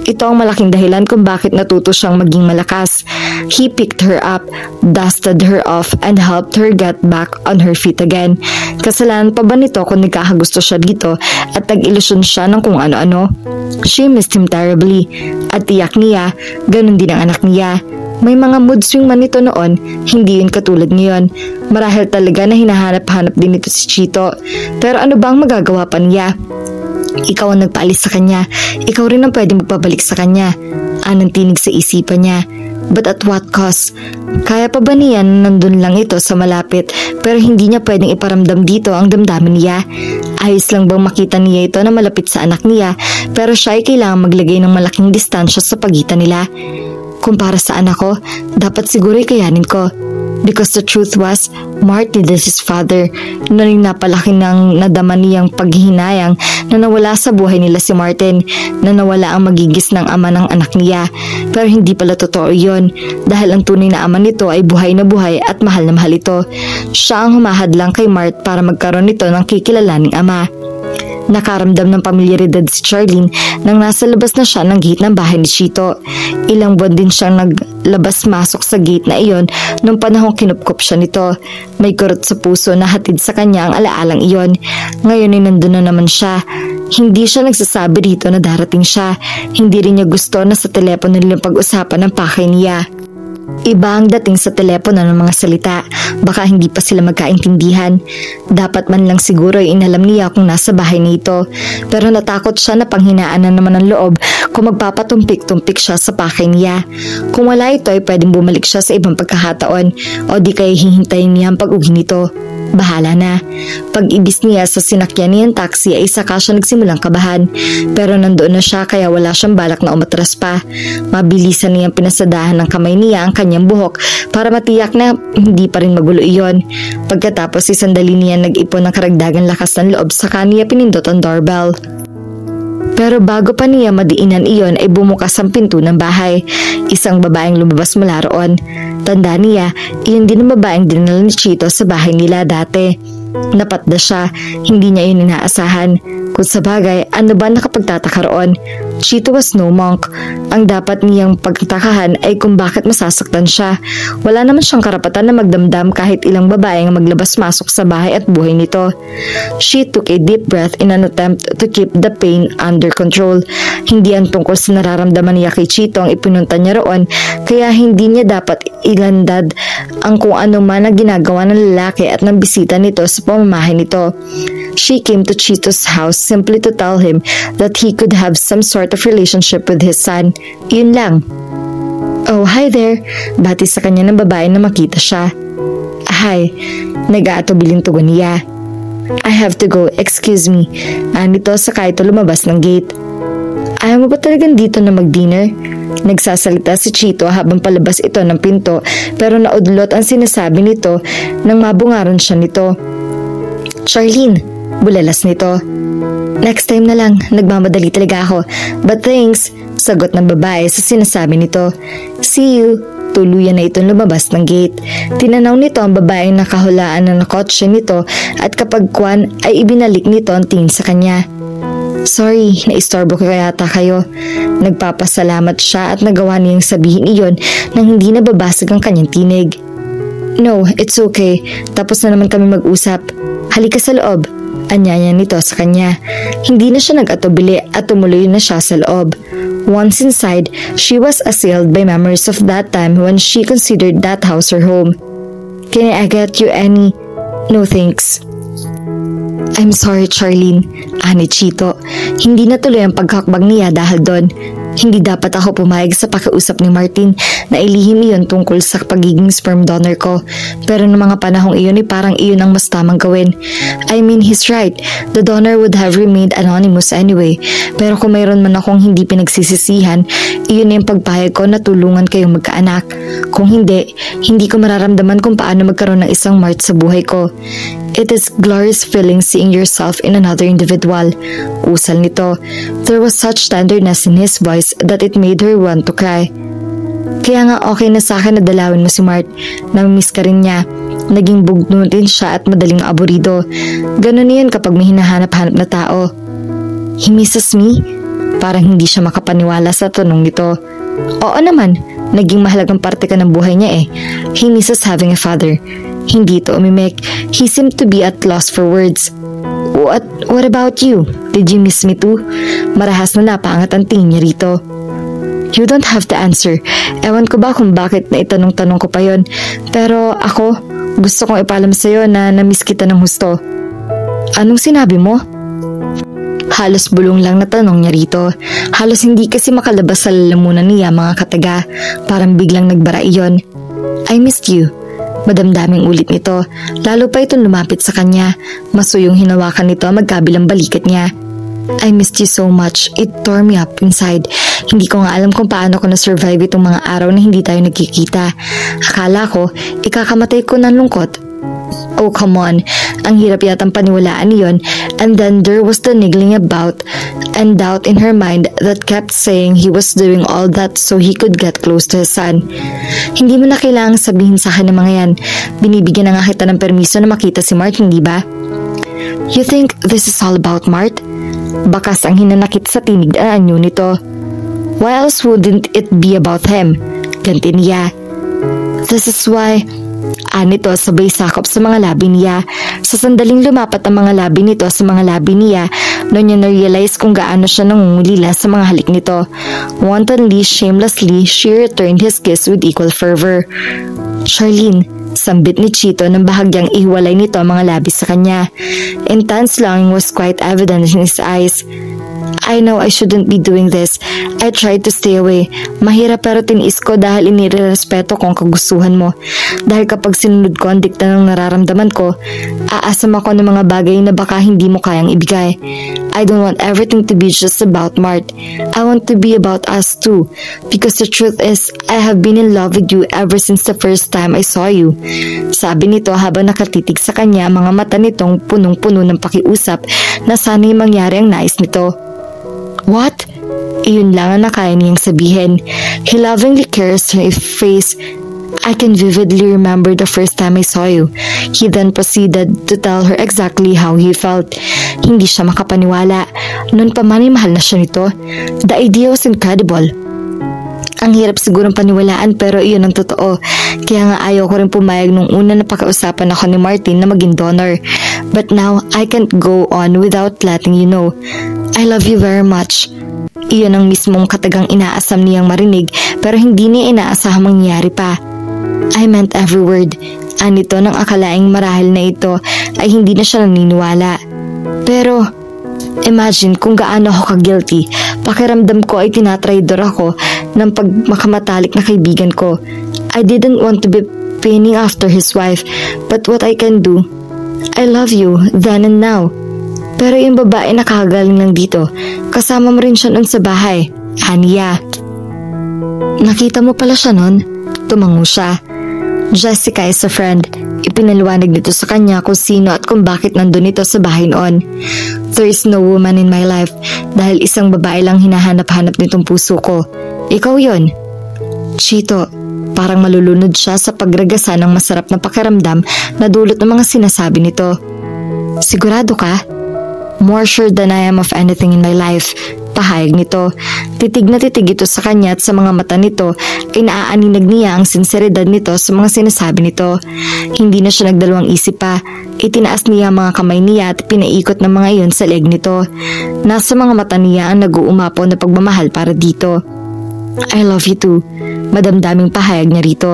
Ito ang malaking dahilan kung bakit natuto siyang maging malakas. He picked her up, dusted her off, and helped her get back on her feet again. Kasalanan pa ba nito kung nagkakagusto siya dito at nag-ilusyon siya ng kung ano-ano? She missed him terribly. At tiyak niya, ganun din ang anak niya. May mga mood swing man ito noon, hindi yun katulad ngayon. Marahil talaga na hinahanap-hanap din ito si Chito. Pero ano bang magagawa pa niya? Ikaw ang nagpaalis sa kanya. Ikaw rin ang pwede magpabalik sa kanya. Anong tinig sa isipan niya. But at what cost? Kaya pa ba niya na nandun lang ito sa malapit pero hindi niya pwedeng iparamdam dito ang damdamin niya? Ayos lang bang makita niya ito na malapit sa anak niya pero siya ay kailangang maglagay ng malaking distansya sa pagitan nila? Kung para sa anak ko, dapat siguro kayanin ko. Because the truth was, Mart needed his father. Noong napalaki ng nadama niyang paghihinayang na nawala sa buhay nila si Martin, na nawala ang magigis ng ama ng anak niya. Pero hindi pala totoo yun, dahil ang tunay na ama nito ay buhay na buhay at mahal na mahal ito. Siya ang humahadlang kay Mart para magkaroon nito ng kikilalaning ama. Nakaramdam ng pamilyaridad si Charlene nang nasa labas na siya ng gate ng bahay ni Chito. Ilang buwan din siyang naglabas-masok sa gate na iyon nung panahong kinupkop siya nito. May kurot sa puso na hatid sa kanya ang alaalang iyon. Ngayon ay nandun na naman siya. Hindi siya nagsasabi dito na darating siya. Hindi rin niya gusto na sa telepono nilang pag-usapan ng pakay niya. Iba ang dating sa telepono ng mga salita, baka hindi pa sila magkaintindihan. Dapat man lang siguro ay inalam niya kung nasa bahay nito, pero natakot siya na panghinaan na naman ang loob kung magpapatumpik-tumpik siya sa pakay niya. Kung wala ito ay pwedeng bumalik siya sa ibang pagkakataon o di kaya hihintayin niya ang pag-uwi nito. Bahala na. Pag-ibis niya sa sinakyan niyang taxi ay saka siya nagsimulang kabahan, pero nandoon na siya kaya wala siyang balak na umatras pa. Mabilisan niyang pinasadahan ng kamay niya ang kanyang buhok para matiyak na hindi pa rin magulo iyon. Pagkatapos sandali niya nag-ipon ng karagdagang lakas ng loob saka niya pinindot ang doorbell. Pero bago pa niya madiinan iyon ay bumukas ang pinto ng bahay. Isang babaeng lumabas mula roon. Tanda niya, iyon din ang babaeng dinala ni Chito sa bahay nila dati. Napatda siya, hindi niya yun inaasahan. Kung sa bagay, ano ba nakapagtataka roon? Chito was no monk. Ang dapat niyang pagtakahan ay kung bakit masasaktan siya. Wala naman siyang karapatan na magdamdam kahit ilang babae ang maglabas-masok sa bahay at buhay nito. She took a deep breath in an attempt to keep the pain under control. Hindi ang tungkol sa nararamdaman niya kay Chito ang ipinunta niya roon, kaya hindi niya dapat ilandad ang kung ano man ang ginagawa ng lalaki at ng bisita nito sa pamamahay nito. She came to Chito's house simply to tell him that he could have some sort of relationship with his son. Yun lang. Oh, hi there. Bati sa kanya ng babae na makita siya. Hi. Nag-aatubiling tugon niya. I have to go, excuse me. Nito saka ito lumabas ng gate. Ayaw mo ba talagang dito na mag-dinner? Nagsasalita si Chito habang palabas ito ng pinto, pero naudlot ang sinasabi nito nang mabungaran siya nito. Charlene, bulalas nito. Next time na lang, nagmamadali talaga ako. But thanks, sagot ng babae sa sinasabi nito. See you. Tuluyan na itong lumabas ng gate. Tinanaw nito ang babaeng nakahulaan ng kotse nito at kapag kwan ay ibinalik nito ang tingin sa kanya. Sorry, naistorbo ko yata kayo. Nagpapasalamat siya at nagawa niyang sabihin iyon nang hindi nababasag ang kanyang tinig. No, it's okay. Tapos na naman kami mag-usap. Halika sa loob. Anyaya nito sa kanya. Hindi na siya nag-atubili at tumuloy na siya sa loob. Once inside, she was assailed by memories of that time when she considered that house her home. Can I get you any? No thanks. I'm sorry, Charlene. Ani Chito. Hindi natuloy ang paghakbang niya dahil doon. Hindi dapat ako pumayag sa pakiusap ni Martin na ilihim iyon tungkol sa pagiging sperm donor ko. Pero noong mga panahong iyon ay parang iyon ang mas tamang gawin. I mean, he's right. The donor would have remained anonymous anyway. Pero kung mayroon man akong hindi pinagsisisihan, iyon yung pagpayag ko na tulungan kayong magkaanak. Kung hindi, hindi ko mararamdaman kung paano magkaroon ng isang Mart sa buhay ko. It is glorious feeling seeing yourself in another individual. Usal nito. There was such tenderness in his voice that it made her want to cry. Kaya nga okay na sa akin na dalawin mo si Mart. Namimiss ka rin niya. Naging bugnutin siya at madaling aburido. Ganun yun kapag may hinahanap-hanap na tao. He misses me? Parang hindi siya makapaniwala sa tanong nito. Oo naman, naging mahalagang parte ka ng buhay niya eh. He misses having a father. Hindi ito umimik. He seemed to be at loss for words. What about you? Did you miss me too? Marahas na napaangat ang tingin niya rito. You don't have to answer. Ewan ko ba kung bakit na itanong-tanong ko pa yon. Pero ako, gusto kong ipalam sa'yo na namiss kita ng husto. Anong sinabi mo? Halos bulong lang na tanong niya rito. Halos hindi kasi makalabas sa lalamunan niya mga kataga. Parang biglang nagbara iyon. I missed you. Madamdaming ulit nito. Lalo pa itong lumapit sa kanya. Masuyong hinawakan nito ang magkabilang balikat niya. I missed you so much. It tore me up inside. Hindi ko nga alam kung paano ko na-survive itong mga araw na hindi tayo nagkikita. Akala ko, ikakamatay ko ng lungkot. Oh, come on. Ang hirap yatang paniwalaan niyon. And then there was the niggling about and doubt in her mind that kept saying he was doing all that so he could get close to his son. Hindi mo na kailangang sabihin sa akin ng mga yan. Binibigyan na nga kita ng permiso na makita si Mart, hindi ba? You think this is all about Mart? Bakas ang hinanakit sa tinig na anyo nito. Why else wouldn't it be about him? Ganti niya. This is why... Anito sabay sakop sa mga labi niya. Sa sandaling lumapat ang mga labi nito sa mga labi niya, Noon niya na-realize kung gaano siya nangungulila sa mga halik nito. Wantonly, shamelessly, she returned his kiss with equal fervor. "Charlene," sambit ni Chito nang bahagyang ihiwalay nito ang mga labis sa kanya. Intense longing was quite evident in his eyes. "I know I shouldn't be doing this. I tried to stay away. Mahirap pero tiniis ko dahil inirerespeto ko ang kagustuhan mo. Dahil kapag sinunod ko ang dikta ng nararamdaman ko, aasam ako ng mga bagay na baka hindi mo kayang ibigay. I don't want everything to be just about Mart. I want to be about us too. Because the truth is, I have been in love with you ever since the first time I saw you." Sabi nito habang nakatitig sa kanya, mga mata nitong punong-puno ng pakiusap na sana'y mangyari ang nais nito. "What?" Iyon lang ang nakaya niyang sabihin. He lovingly caressed her face. "I can vividly remember the first time I saw you." He then proceeded to tell her exactly how he felt. Hindi siya makapaniwala. Noon pa man ay mahal na siya nito. The idea was incredible. Ang hirap sigurong paniwalaan pero iyon ang totoo. Kaya nga ayaw ko rin pumayag nung una na pagkausapan ako ni Martin na maging donor. But now, I can't go on without letting you know. I love you very much. Iyon ang mismong katagang inaasam niyang marinig pero hindi niya inaasahang mangyayari pa. I meant every word. Anito nang akalaing marahil na ito ay hindi na siya naniniwala. Pero, imagine kung gaano ako ka-guilty. Pakiramdam ko ay tinatraidor ako ng pagmakamatalik na kaibigan ko. I didn't want to be pining after his wife, but what I can do, I love you then and now. Pero yung babae nakagaling lang dito, kasama mo rin siya noon sa bahay, Ania. Nakita mo pala siya noon? Tumango siya. Jessica is a friend. Ipinaliwanag nito sa kanya kung sino at kung bakit nandun ito sa bahay noon. There is no woman in my life dahil isang babae lang hinahanap-hanap nitong puso ko. Ikaw yon. Chito, parang malulunod siya sa pagragasa ng masarap na pakiramdam na dulot ng mga sinasabi nito. Sigurado ka? More sure than I am of anything in my life. Pahayag nito. Titig na titig ito sa kanya at sa mga mata nito ay naaaninag niya ang sinseridad nito sa mga sinasabi nito. Hindi na siya nagdalawang isip pa. Itinaas niya ang mga kamay niya at pinaikot ng mga iyon sa leeg nito. Nasa mga mata niya ang nag-uumapaw na pagmamahal para dito. I love you too. Madamdaming pahayag niya rito.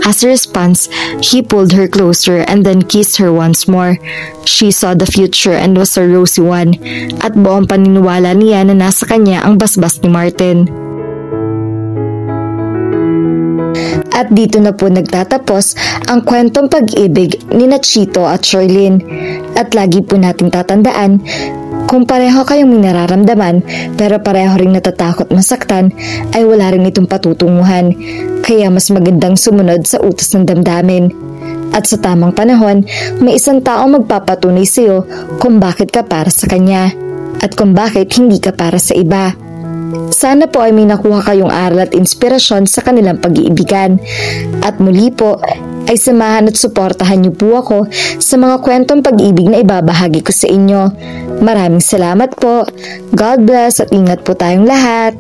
As a response, he pulled her closer and then kissed her once more. She saw the future and was a rosy one, at buong paniniwala niya na nasa kanya ang basbas ni Martin. At dito na po nagtatapos ang kwentong pag-ibig ni Chito at Charlene. At lagi po nating tatandaan, kung pareho kayong may nararamdaman pero pareho ring natatakot masaktan, ay wala rin itong patutunguhan. Kaya mas magandang sumunod sa utos ng damdamin. At sa tamang panahon, may isang tao magpapatunay sa iyo kung bakit ka para sa kanya at kung bakit hindi ka para sa iba. Sana po ay may nakuha kayong aral at inspirasyon sa kanilang pag-iibigan. At muli po, ay samahan at suportahan niyo po ako sa mga kwentong pag-ibig na ibabahagi ko sa inyo. Maraming salamat po. God bless at ingat po tayong lahat.